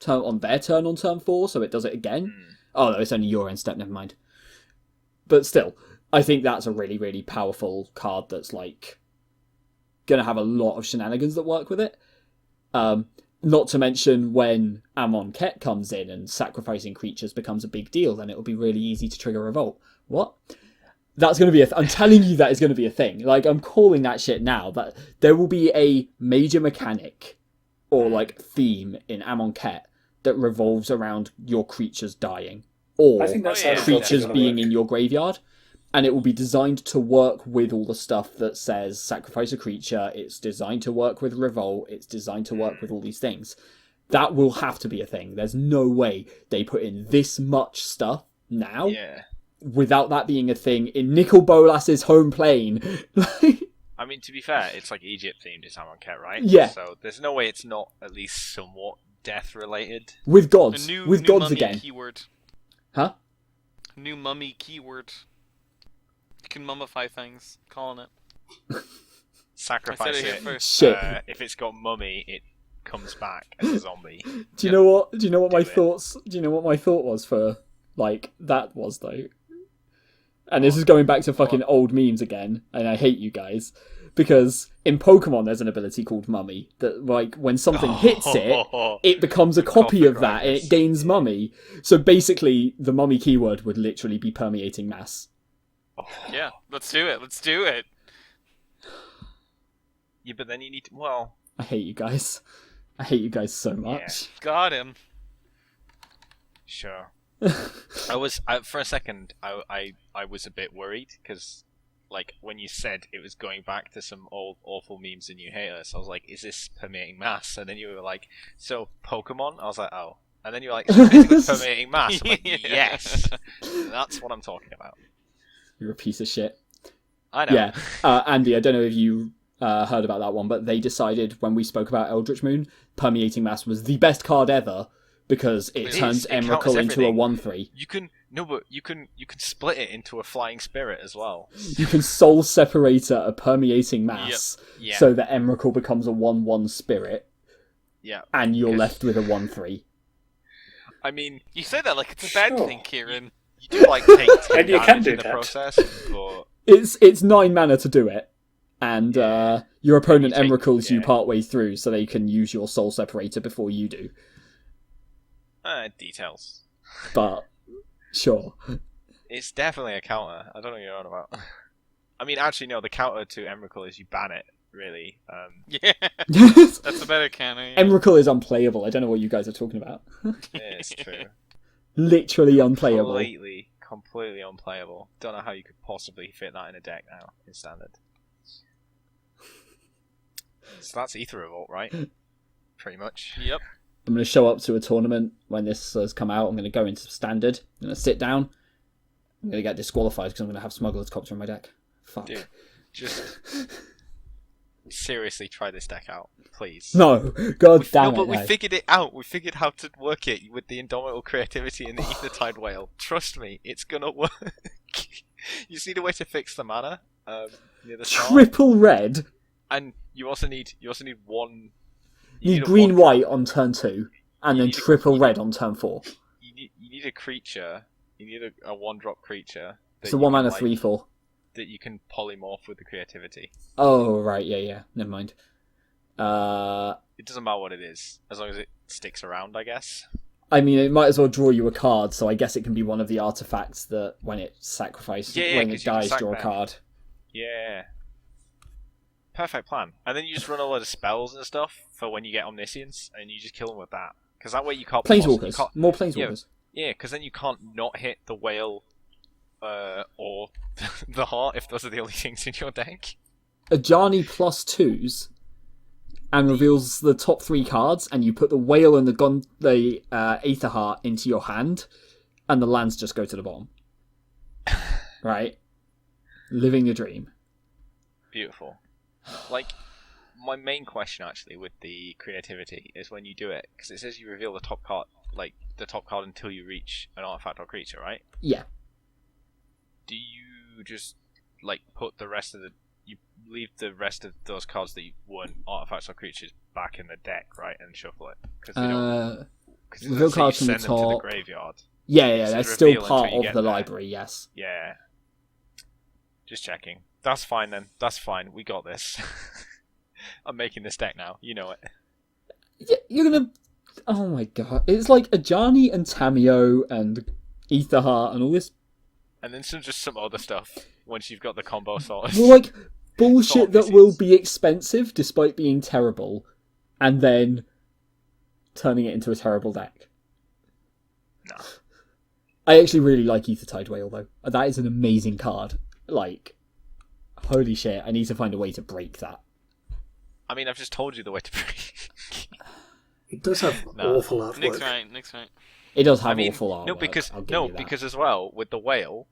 on their turn on turn 4, so it does it again. Oh no, it's only your end step, never mind. But still, I think that's a really, really powerful card that's like gonna have a lot of shenanigans that work with it. Not to mention when Amon Ket comes in and sacrificing creatures becomes a big deal, then it'll be really easy to trigger Revolt. What? That's going to be I'm telling you that is going to be a thing. Like, I'm calling that shit now. That there will be a major mechanic or, like, theme in Amon Ket that revolves around your creatures dying. Or I think that's creatures being in your graveyard. And it will be designed to work with all the stuff that says sacrifice a creature. It's designed to work with Revolt. It's designed to work with all these things. That will have to be a thing. There's no way they put in this much stuff now. Yeah. Without that being a thing in Nicol Bolas's home plane. I mean, to be fair, it's like Egypt themed, it's Amon Ket, right? Yeah. So there's no way it's not at least somewhat death related. With gods. A with new gods mummy again. Keyword. Huh? New mummy keyword. You can mummify things. Calling it. Sacrifice I said it it. here first. Shit. If it's got mummy, it comes back as a zombie. Do you know what? Do you know what my Do it. thoughts? Do you know what my thought was for like that was though? And this is going back to fucking old memes again, and I hate you guys because in Pokemon there's an ability called Mummy that, like, when something hits it, it becomes a copy of that and it gains Mummy. So basically, the Mummy keyword would literally be permeating mass. Yeah, let's do it. Let's do it. Yeah, but then you need to, well... I hate you guys. I hate you guys so much. Got him. Sure. For a second, I was a bit worried, because, like, when you said it was going back to some old awful memes and you hate us, I was like, is this permeating mass? And then you were like, so, Pokemon? I was like, oh. And then you were like, so it's permeating mass? I'm like, yes! That's what I'm talking about. You're a piece of shit. I know. Yeah, Andy, I don't know if you heard about that one, but they decided when we spoke about Eldritch Moon, Permeating Mass was the best card ever because it turns Emrakul into a 1/3. You can split it into a flying spirit as well. You can Soul Separator a Permeating Mass Yeah. so that Emrakul becomes a 1/1 spirit. Yeah. And you're left with a 1/3. I mean, You say that like it's a bad thing, Kieran. you do like take 10 And you can damage do in the that. process, but It's 9 mana to do it. And your opponent You take- Emrakuls you yeah. partway through so they can use your Soul Separator before you do. details. But, sure. It's definitely a counter. I don't know what you're on about. I mean, actually, no. The counter to Emrakul is you ban it. Really. Yeah, that's a better canon. Yeah. Emrakul is unplayable. I don't know what you guys are talking about. It's true. Literally unplayable. Completely unplayable. Don't know how you could possibly fit that in a deck now in Standard. So that's Aether Revolt, right? Pretty much. Yep. I'm going to show up to a tournament when this has come out. I'm going to go into Standard. I'm going to sit down. I'm going to get disqualified because I'm going to have Smuggler's Copter in my deck. Fuck. Dude, just seriously try this deck out, please. No, God damn but it. we No. figured it out. We figured how to work it with the Indomitable Creativity and the Aethertide Whale. Trust me, it's gonna work. You see the way to fix the mana near the start, Triple red. and you also need one. You need a green 1-drop. white on turn 2, and You then need a- triple red on turn 4. You need a creature. You need a 1-drop creature. that It's a you 1 can, mana like, 3/4. that you can polymorph with the creativity. Oh, right, yeah. Never mind. It doesn't matter what it is, as long as it sticks around, I guess. I mean, it might as well draw you a card, so I guess it can be one of the artifacts that when it sacrifices, Yeah, when 'cause it you can dies, sack draw a them. card. Yeah. Perfect plan. And then you just run a load of spells and stuff for when you get Omniscience, and you just kill them with that. Because that way you can't... you Planeswalkers. can't- More Planeswalkers. Yeah, because then you can't not hit the whale or the heart if those are the only things in your deck. Ajani +2s and reveals the top 3 cards, and you put the whale and the Aether Heart into your hand, and the lands just go to the bottom. Right? Living the dream. Beautiful. Like, my main question actually with the creativity is when you do it, because it says you reveal the top card, like the top card until you reach an artifact or creature, right? Yeah. Do you just like put the rest of you leave the rest of those cards that you weren't artifacts or creatures back in the deck, right, and shuffle it? Because they don't. Because reveal you cards from the send them to the top. graveyard. Yeah, So they're still reveal part until you of get the there. library, yes. Yeah. Just checking. That's fine then. That's fine. We got this. I'm making this deck now. You know it. Yeah, you're gonna... Oh my god. It's like Ajani and Tamio and Aether Heart and all this... And then some other stuff once you've got the combo sorted. Well, like, bullshit that Thought will misses. be expensive despite being terrible, and then turning it into a terrible deck. No. I actually really like Aether Tide Whale, though. That is an amazing card. Like, holy shit, I need to find a way to break that. I mean, I've just told you the way to break. It does have No. awful artwork. Nick's right. It does have I mean, awful artwork. no, because I'll give you that. because as well with the whale,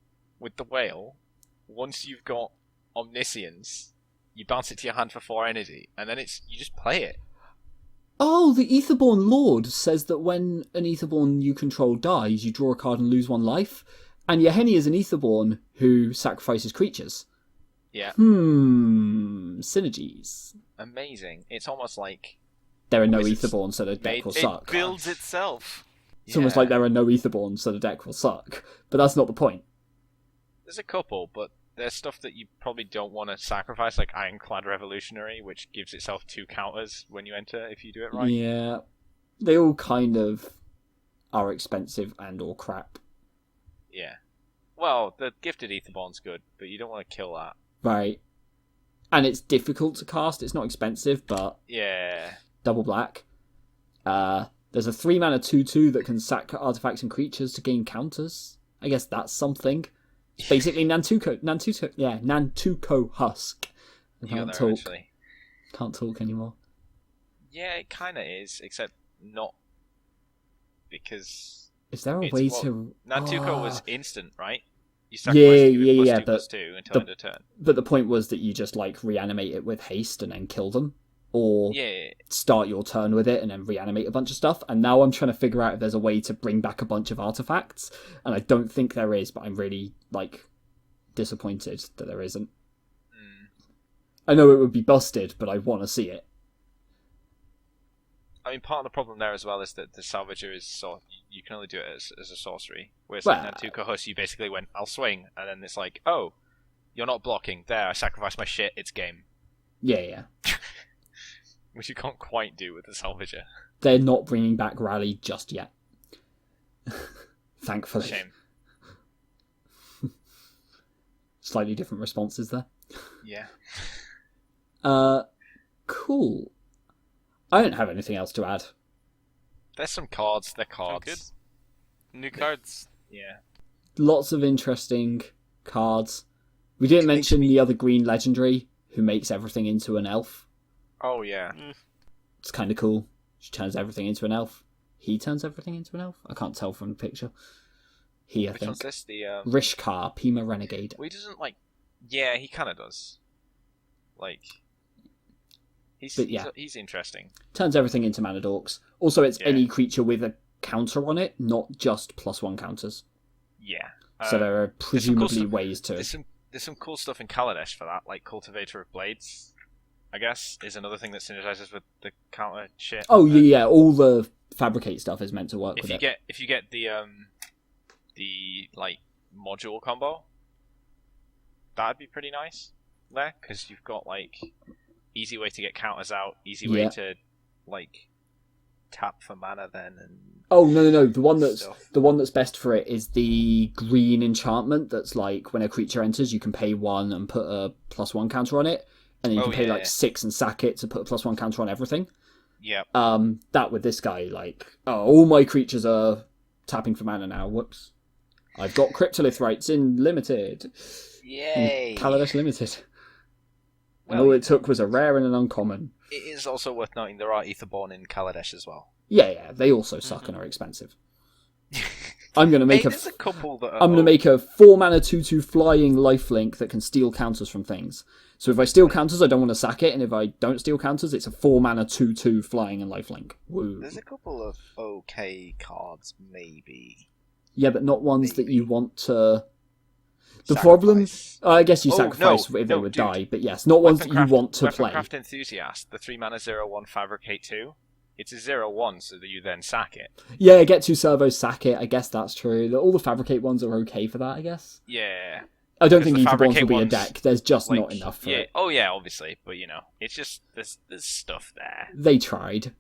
once you've got Omniscience, you bounce it to your hand for 4 energy, and then you just play it. Oh, the Aetherborn Lord says that when an Aetherborn you control dies, you draw a card and lose 1 life. And Yahenni is an Aetherborn who sacrifices creatures. Yeah. Synergies. Amazing. It's almost like There are no Wizards Aetherborn, so the deck made- will it suck. Builds itself. It's almost like there are no Aetherborn, so the deck will suck. But that's not the point. There's a couple, but there's stuff that you probably don't want to sacrifice, like Ironclad Revolutionary, which gives itself 2 counters when you enter if you do it right. Yeah. They all kind of are expensive and or crap. Yeah. Well, the Gifted Aetherborn's good, but you don't want to kill that. Right. And it's difficult to cast. It's not expensive, but Yeah. double black. There's a 3-mana 2/2 that can sack artifacts and creatures to gain counters. I guess that's something. It's basically Nantuko Husk. I You got can't there talk. eventually. Can't talk anymore. Yeah, it kind of is, except not because Is there a It's way what- to... Nantuko was Ah. instant, right? You Yeah, sacrificed it with yeah, +2/+2 but until the- end of turn. But the point was that you just, like, reanimate it with haste and then kill them. Or Yeah, start your turn with it and then reanimate a bunch of stuff. And now I'm trying to figure out if there's a way to bring back a bunch of artifacts. And I don't think there is, but I'm really, like, disappointed that there isn't. I know it would be busted, but I want to see it. I mean, part of the problem there as well is that the Salvager is you can only do it as a sorcery. Whereas Well- like Nantuko Husk, you basically went, I'll swing, and then it's like, oh, you're not blocking. There, I sacrificed my shit, it's game. Yeah. Which you can't quite do with the Salvager. They're not bringing back Rally just yet. Thankfully. Shame. Slightly different responses there. Yeah. Cool. I don't have anything else to add. There's some cards, they're Oh, cards. good. New cards. Yeah. Lots of interesting cards. We didn't mention the other green legendary who makes everything into an elf. Oh, yeah. It's kind of cool. She turns everything into an elf. He turns everything into an elf? I can't tell from the picture. I Which think. one's this? The, Rishkar, Pima Renegade. well, he doesn't, like... Yeah, he kind of does. Like... But yeah. He's interesting. Turns everything into mana dorks. Also, it's Yeah. any creature with a counter on it, not just +1 counters. Yeah. So there are there's some cool presumably stuff- ways to... There's some cool stuff in Kaladesh for that, like Cultivator of Blades, I guess, is another thing that synergizes with the counter shit. Oh, yeah, all the Fabricate stuff is meant to work with it. If you get the like module combo, that'd be pretty nice there, because you've got like easy way to get counters out, easy way Yeah. to like tap for mana then, and Oh no! The one that's stuff. best for it is the green enchantment. That's like when a creature enters, you can pay 1 and put a +1 counter on it, and then you Oh, can pay yeah. like 6 and sack it to put a +1 counter on everything. Yeah. That with this guy, like, oh, all my creatures are tapping for mana now. Whoops! I've got Cryptolith rights in limited. Yay! Kaladesh limited. And all it took was a rare and an uncommon. It is also worth noting there are Aetherborn in Kaladesh as well. Yeah, they also suck and are expensive. I'm gonna make there's a couple that are I'm gonna make a 4-mana 2/2 flying lifelink that can steal counters from things. So if I steal counters, I don't want to sack it, and if I don't steal counters, it's a 4-mana 2/2 flying and lifelink. Woo. There's a couple of okay cards, maybe. Yeah, but not ones that you want to. The Sacrifice. problem, I guess you Oh, sacrifice no, if they no, would dude. die, but yes, not ones that you want to play. Weaponcraft Enthusiast, the 3-mana 0/1 Fabricate 2. It's a 0/1, so that you then sack it. Yeah, get 2 servos, sack it. I guess that's true. All the Fabricate ones are okay for that, I guess. Yeah. I don't Because think the Aetherborns will Fabricate be a ones, deck. There's just like, not enough for yeah. it. Oh yeah, obviously, but it's just there's stuff there. They tried.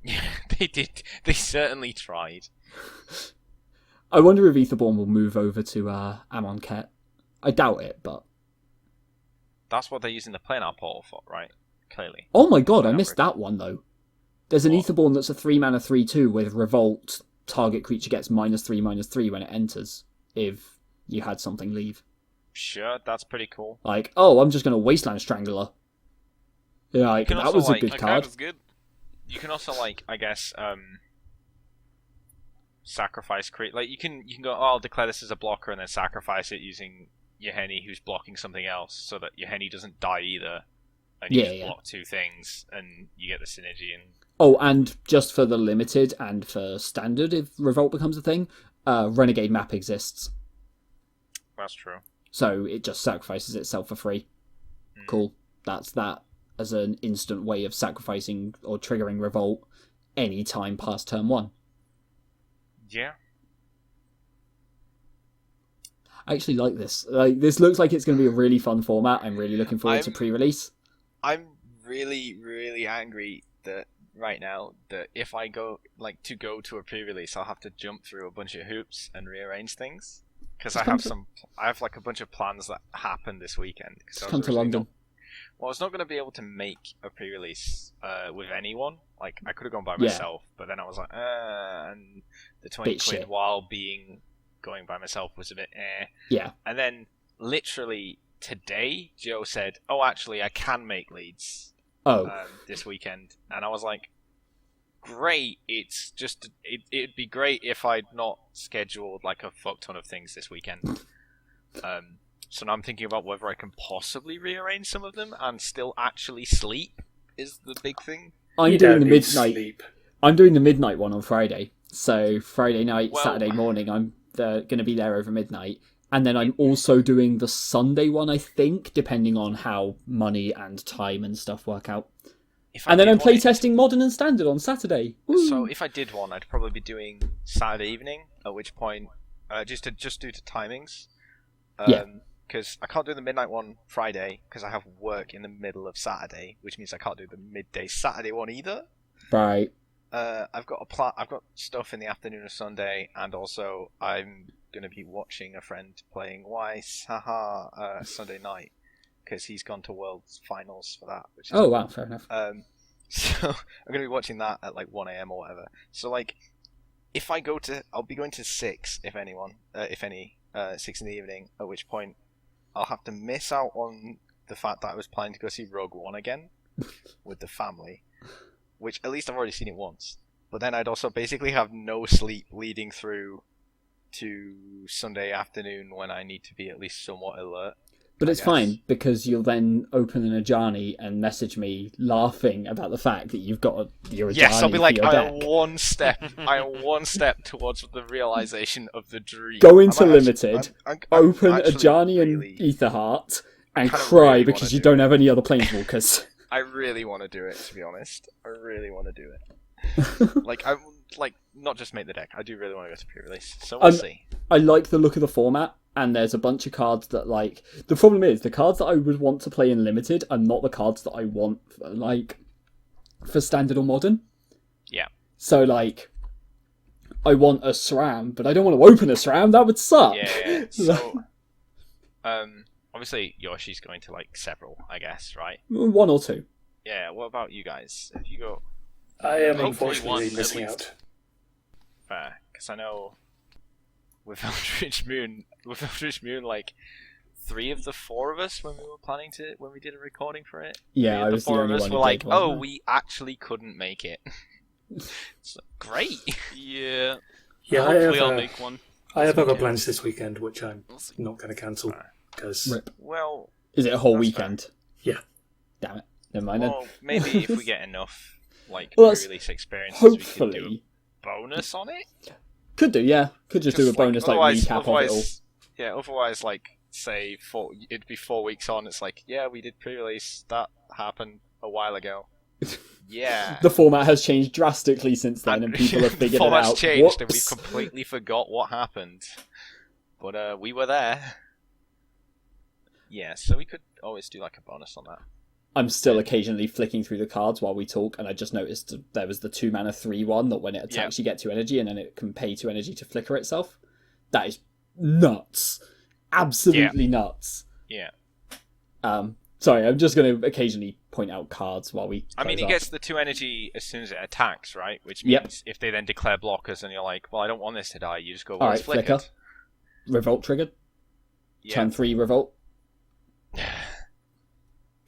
Yeah, they did. They certainly tried. I wonder if Aetherborn will move over to Amonkhet. I doubt it, but... That's what they're using the planar portal for, right? Clearly. Oh my god, I Planar missed bridge. that one, though. There's an What? Aetherborn that's a 3-mana 3/2 with Revolt. Target creature gets -3/-3 when it enters, if you had something leave. Sure, that's pretty cool. Like, oh, I'm just going to Wasteland Strangler. Yeah, like, can that also, was a like, good That card. card was good. You can also I guess sacrifice create. Like you can go, oh, I'll declare this as a blocker and then sacrifice it using Yoheni who's blocking something else, so that Yoheni doesn't die either, and you just block 2 things and you get the synergy. And Oh, and just for the limited and for standard, if Revolt becomes a thing, Renegade map exists. that's true. So it just sacrifices itself for free. Cool. That's that as an instant way of sacrificing or triggering Revolt any time past turn 1. Yeah. I actually like this. Like, this looks like it's going to be a really fun format. I'm really looking forward to pre-release. I'm really, really angry that right now that if I go to a pre-release, I'll have to jump through a bunch of hoops and rearrange things because I have like a bunch of plans that happen this weekend. Just come to London. I was not going to be able to make a pre-release with anyone. Like I could have gone by myself, but then I was like, and the 20 quid while going by myself was a bit Yeah. And then literally today, Joe said, "Oh, actually, I can make leads." This weekend, and I was like, "Great! It's just it'd be great if I'd not scheduled like a fuck ton of things this weekend." So now I'm thinking about whether I can possibly rearrange some of them and still actually sleep. Is the big thing. I'm doing the midnight one on Friday. So Friday night, Saturday morning, I'm going to be there over midnight. And then I'm also doing the Sunday one, I think, depending on how money and time and stuff work out. And then I'm playtesting Modern and Standard on Saturday. Woo. So if I did one, I'd probably be doing Saturday evening, at which point, just due to timings. Because I can't do the midnight one Friday, because I have work in the middle of Saturday, which means I can't do the midday Saturday one either. Right. I've got I've got stuff in the afternoon of Sunday, and also I'm going to be watching a friend playing Weiss, Sunday night, because he's gone to Worlds Finals for that. Which is wow, fair enough. So I'm going to be watching that at like 1 a.m. or whatever. So like, if I go to, I'll be going to 6, if any, 6 in the evening, at which point I'll have to miss out on the fact that I was planning to go see Rogue One again with the family, which at least I've already seen it once. But then I'd also basically have no sleep leading through to Sunday afternoon when I need to be at least somewhat alert. But it's fine, because you'll then open an Ajani and message me laughing about the fact that you've got your Ajani. Yes, I'll be like, I am one step towards the realization of the dream. Go into Limited, open Ajani and Aetherheart, and cry because you don't have any other Planeswalkers. I really want to do it, to be honest. I really want to do it. Not just make the deck. I do really want to go to pre-release, so we'll see. I like the look of the format, and there's a bunch of cards that, like... The problem is, the cards that I would want to play in Limited are not the cards that I want, for Standard or Modern. Yeah. So, I want a SRAM, but I don't want to open a SRAM, that would suck! Yeah, so... obviously, Yoshi's going to, several, I guess, right? 1 or 2. Yeah, what about you guys? If you go... I am Hopefully unfortunately one, missing at least. out. Fair, because I know with Eldritch Moon, 3 of the 4 of us when we did a recording for it. Yeah, 3 I of was the the 4 of only us one were who like, did, wasn't I? we actually couldn't make it. So, great. Yeah. Yeah, Hopefully I'll make one. I have other weekend. plans this weekend, which I'm We'll see. not going to cancel because Rip. Well, Is it a whole That's weekend? Yeah. Damn it. Never mind then. well, maybe if we get enough Well, that's- pre-release experiences, we could do Hopefully. a bonus on it. Could do, yeah. Could just do a bonus recap of it all. Yeah, otherwise, say it'd be 4 weeks on. It's like, yeah, we did pre-release. That happened a while ago. Yeah. The format has changed drastically since then, and people have figured it out. The format's changed, and we Whoops. completely forgot what happened. But we were there. Yeah, so we could always do like a bonus on that. I'm still occasionally flicking through the cards while we talk, and I just noticed there was the 2 mana 3/1 that when it attacks you get 2 energy, and then it can pay 2 energy to flicker itself. That is nuts. Absolutely nuts. Yeah. Sorry, I'm just going to occasionally point out cards while we. I mean, close it up. gets the 2 energy as soon as it attacks, right? Which means if they then declare blockers and you're like, well, I don't want this to die, you just go, well, Alright, it's flickered. flicker. Revolt triggered. Yeah. Turn 3 revolt.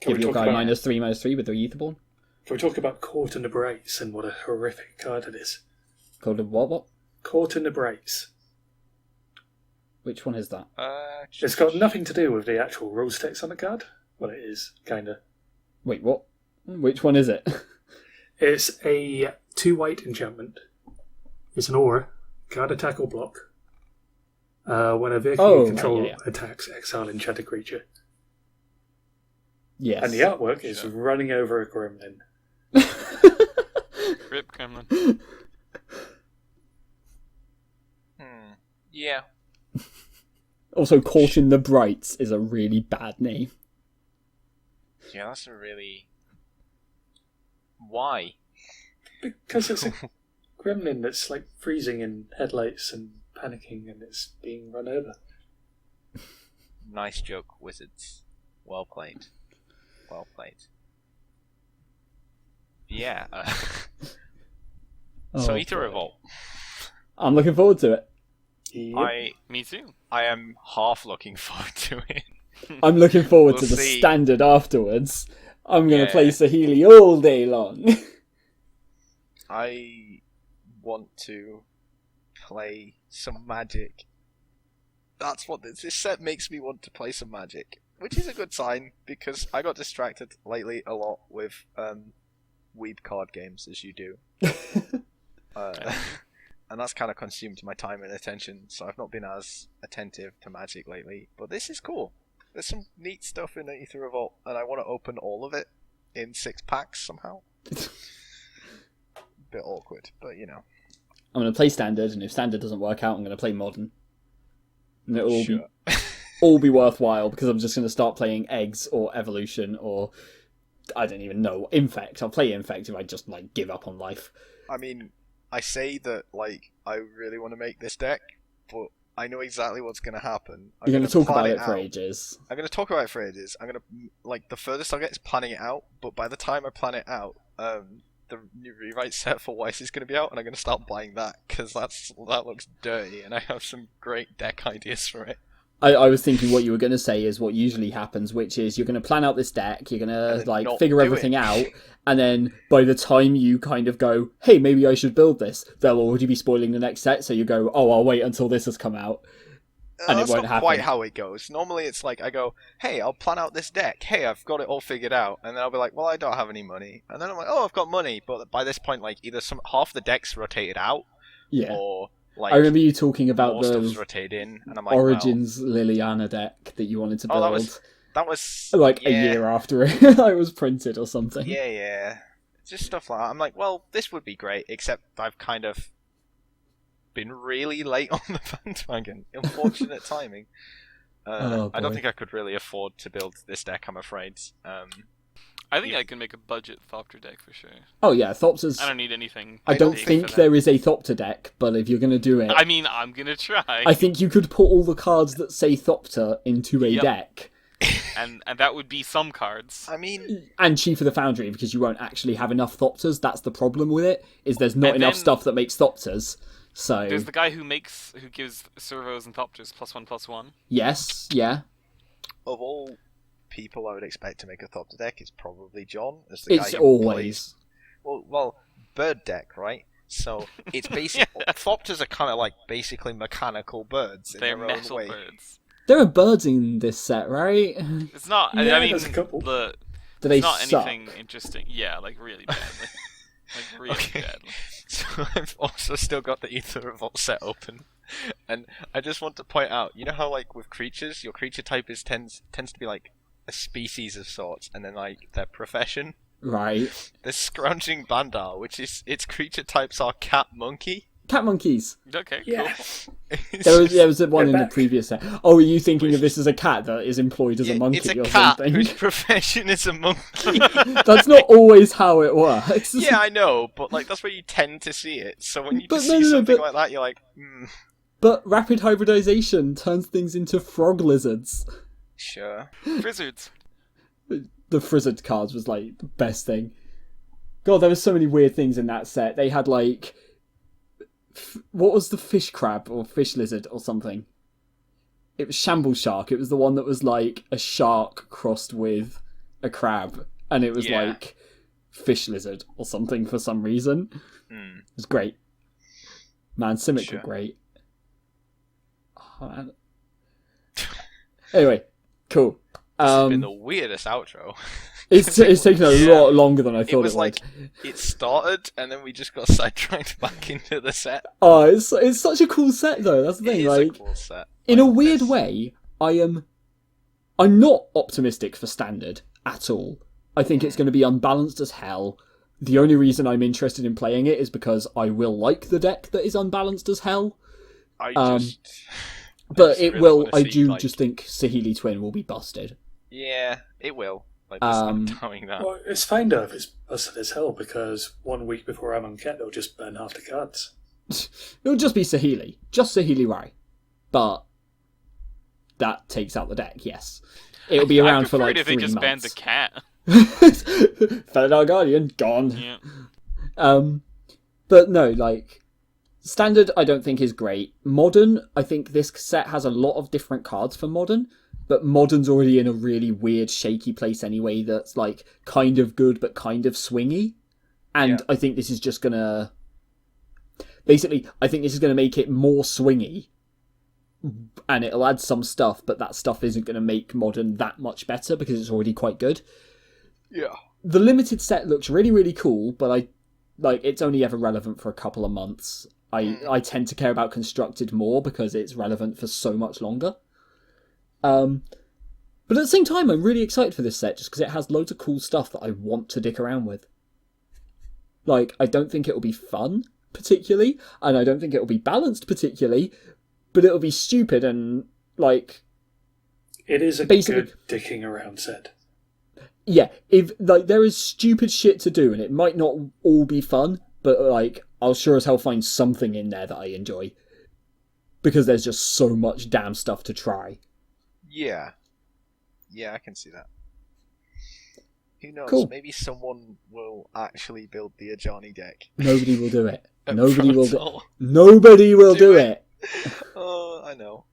Can Give we your talk guy about -3/-3 with the Aetherborn. Can we talk about Caught in the Brace and what a horrific card it is? Called a what? Caught in the Brace. Which one is that? It's got nothing to do with the actual rules text on the card. Well, it is, kinda. Wait, what? Which one is it? It's a 2 white enchantment. It's an aura. Card attack or block. When a vehicle you control attacks, exile enchanted creature. Yes. And the artwork is running over a gremlin. Rip Kremlin. Yeah. Also, Caught in the Brights is a really bad name. Yeah, that's a really... Why? Because it's a gremlin that's like freezing in headlights and panicking and it's being run over. Nice joke, wizards. Well played. Well played. Yeah. So Aether boy. Revolt. I'm looking forward to it. Yep. Me too. I am half looking forward to it. I'm looking forward We'll to the see. standard afterwards. I'm going to Yeah. play Sahili all day long. I want to play some Magic. That's what this set makes me want to play some Magic, which is a good sign because I got distracted lately a lot with weeb card games, as you do, and that's kind of consumed my time and attention. So I've not been as attentive to Magic lately. But this is cool. There's some neat stuff in Aether Revolt, and I want to open all of it in 6 packs somehow. Bit awkward, but you know. I'm going to play standard, and if standard doesn't work out, I'm going to play modern. And it'll Sure. all be worthwhile because I'm just going to start playing eggs or evolution or I don't even know infect. I'll play infect if I just like give up on life. I mean, I say that like I really want to make this deck, but I know exactly what's going to happen. You're going to talk plan about it for out. ages. I'm going to talk about it for ages. I'm going to like the furthest I'll get is planning it out. But by the time I plan it out, the new rewrite set for Weiss is going to be out, and I'm going to start buying that because that looks dirty, and I have some great deck ideas for it. I was thinking what you were going to say is what usually happens, which is you're going to plan out this deck, you're going And to then like not figure do everything it. out, and then by the time you kind of go, hey, maybe I should build this, they'll already be spoiling the next set, so you go, oh, I'll wait until this has come out. And it That's won't not happen. quite how it goes. Normally it's like I go, hey, I'll plan out this deck. Hey, I've got it all figured out. And then I'll be like, well, I don't have any money. And then I'm like, oh, I've got money. But by this point, like either half the deck's rotated out, Yeah. or like I remember you talking about more stuff's the rotated in, and I'm like, Origins Liliana deck that you wanted to build. Oh, that was like yeah, a year after it was printed or something. Yeah. Just stuff like that. I'm like, well, this would be great, except I've kind of been really late on the bandwagon. Unfortunate timing. Oh, I don't boy. think I could really afford to build this deck, I'm afraid. I think I can make a budget Thopter deck for sure. Oh yeah, Thopters. I don't need anything. I don't big think for there is a Thopter deck, but if you're going to do it, I mean, I'm gonna try. I think you could put all the cards that say Thopter into a Yep. deck. and that would be some cards. I mean, And Chief of the Foundry, because you won't actually have enough Thopters. That's the problem with it, is there's not And enough then- stuff that makes Thopters. So, There's the guy who gives servos and Thopters +1/+1. yes, yeah. of all people I would expect to make a Thopter deck, it's probably John as the It's guy who always. plays. Well, bird deck, right? So it's basically Thopters are kind of like basically mechanical birds in They're their own metal way. birds. There are birds in this set, right? It's not. Yeah, I mean, there's a couple. Do they it's not suck? anything interesting. Yeah, like really badly. Like really Okay. badly. So I've also still got the Aether Revolt set open, and I just want to point out, you know how like with creatures, your creature type tends to be like a species of sorts, and then like their profession. Right. The Scrounging Bandar, which is its creature types are cat monkey. Cat monkeys. Okay, Yeah. cool. There was one in They're the back. previous set. Oh, are you thinking of this as a cat that is employed as a monkey it's a or cat something? whose profession is a monkey. That's not always how it works. Yeah, I know, but like that's where you tend to see it. So when you But just no, see no, no, something but- like that, you're like, But rapid hybridization turns things into frog lizards. sure. Frizzards. The Frizzard cards was like the best thing. God, there were so many weird things in that set. They had like... what was the fish crab or fish lizard or something? It was Shambles Shark. It was the one that was like a shark crossed with a crab. And it was Yeah. like fish lizard or something for some reason. Hmm. It was great. Man, Simic Sure. were great. Oh, man. Anyway, cool. This has been the weirdest outro. It's taken a Yeah. lot longer than I thought It was would. like it started, and then we just got sidetracked back into the set. Oh, it's such a cool set though. That's the It thing. is Like, a cool set. in a Like, weird this- way, I'm not optimistic for standard at all. I think it's going to be unbalanced as hell. The only reason I'm interested in playing it is because I will like the deck that is unbalanced as hell. I um, just, But just it really will. wanna I see, do like- just think Sahili Twin will be busted. Yeah, it will. Like, there's no Um, doubting that. Well, it's fine though if it's busted as hell, because 1 week before Amonkhet they'll just burn half the cards. It'll just be Sahili, just Sahili Rai, but that takes out the deck. Yes, it'll be around I for like if 3 they just banned months. the cat. Felidar Guardian gone. Yeah. But no, like standard, I don't think is great. Modern, I think this set has a lot of different cards for modern, but modern's already in a really weird, shaky place anyway. That's like kind of good, but kind of swingy. And Yeah. I think this is just gonna. Basically, I think this is gonna make it more swingy, and it'll add some stuff, but that stuff isn't gonna make modern that much better because it's already quite good. Yeah. The limited set looks really, really cool, but it's only ever relevant for a couple of months. I tend to care about constructed more because it's relevant for so much longer. But at the same time, I'm really excited for this set just because it has loads of cool stuff that I want to dick around with. Like, I don't think it'll be fun, particularly, and I don't think it'll be balanced, particularly, but it'll be stupid and, like, It is a Basically- good dicking around set. yeah, if like there is stupid shit to do and it might not all be fun, but like I'll sure as hell find something in there that I enjoy. Because there's just so much damn stuff to try. Yeah. Yeah, I can see that. Who knows? Cool. Maybe someone will actually build the Ajani deck. Nobody will do it. at Nobody will do Proto. Nobody will do it. Oh, I know.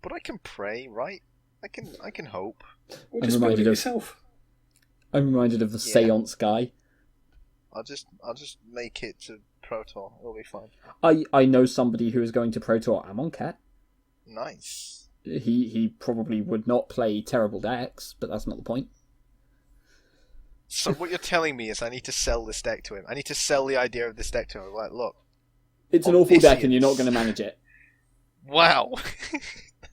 But I can pray, right? I can hope. Or I'm just build reminded it of- yourself. I'm reminded of the Yeah. seance guy. I'll just make it to Proto. It'll be fine. I know somebody who is going to Pro Tour Amonkhet. Nice. He probably would not play terrible decks, but that's not the point. So what you're telling me is I need to sell this deck to him. I need to sell the idea of this deck to him. Like, look, It's an awful deck and you're not Omniscience. going to manage it. wow,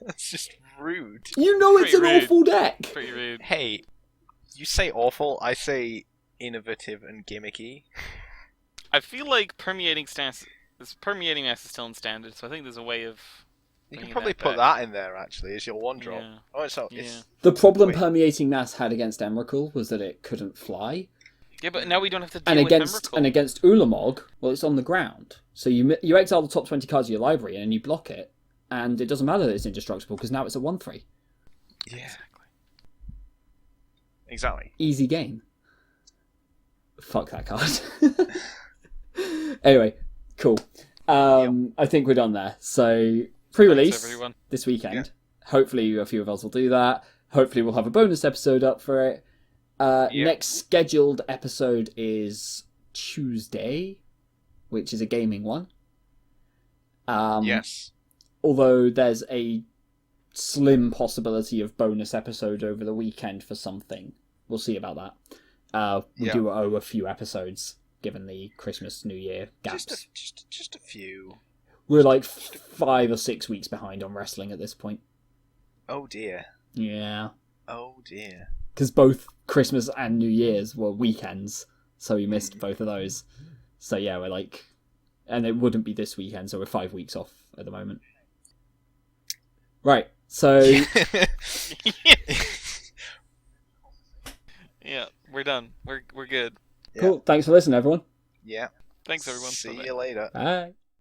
that's just rude. You know it's an Pretty rude. awful deck! Pretty rude. Hey, you say awful, I say innovative and gimmicky. I feel like permeating mass is still in standard, so I think there's a way of. You can bringing probably that put back. that in there actually as your one drop. Yeah. Oh, so Yeah. it's The problem Wait. Permeating Mass had against Emrakul was that it couldn't fly. Yeah, but now we don't have to deal And with against Emrakul. against Ulamog, well, it's on the ground. So you exile the top 20 cards of your library and then you block it, and it doesn't matter that it's indestructible because now it's a 1/3. yeah, exactly. Easy game. Fuck that card. Anyway, cool. I think we're done there. So pre-release Thanks, everyone. this weekend. Hopefully a few of us will do that. hopefully we'll have a bonus episode up for it. Yep. Next scheduled episode is Tuesday, which is a gaming one. Yes. Although there's a slim possibility of bonus episode over the weekend for something. We'll see about that. We do owe a few episodes, given the Christmas, New Year gaps. Just a few. We're like 5 or 6 weeks behind on wrestling at this point. Oh dear. Yeah. Oh dear. Because both Christmas and New Year's were weekends, so we missed both of those. So yeah, we're like... And it wouldn't be this weekend, so we're 5 weeks off at the moment. Right, so... Yeah, we're done. We're good. Cool, thanks for listening, everyone. Yeah. Thanks, everyone. See Bye-bye. you later. Bye.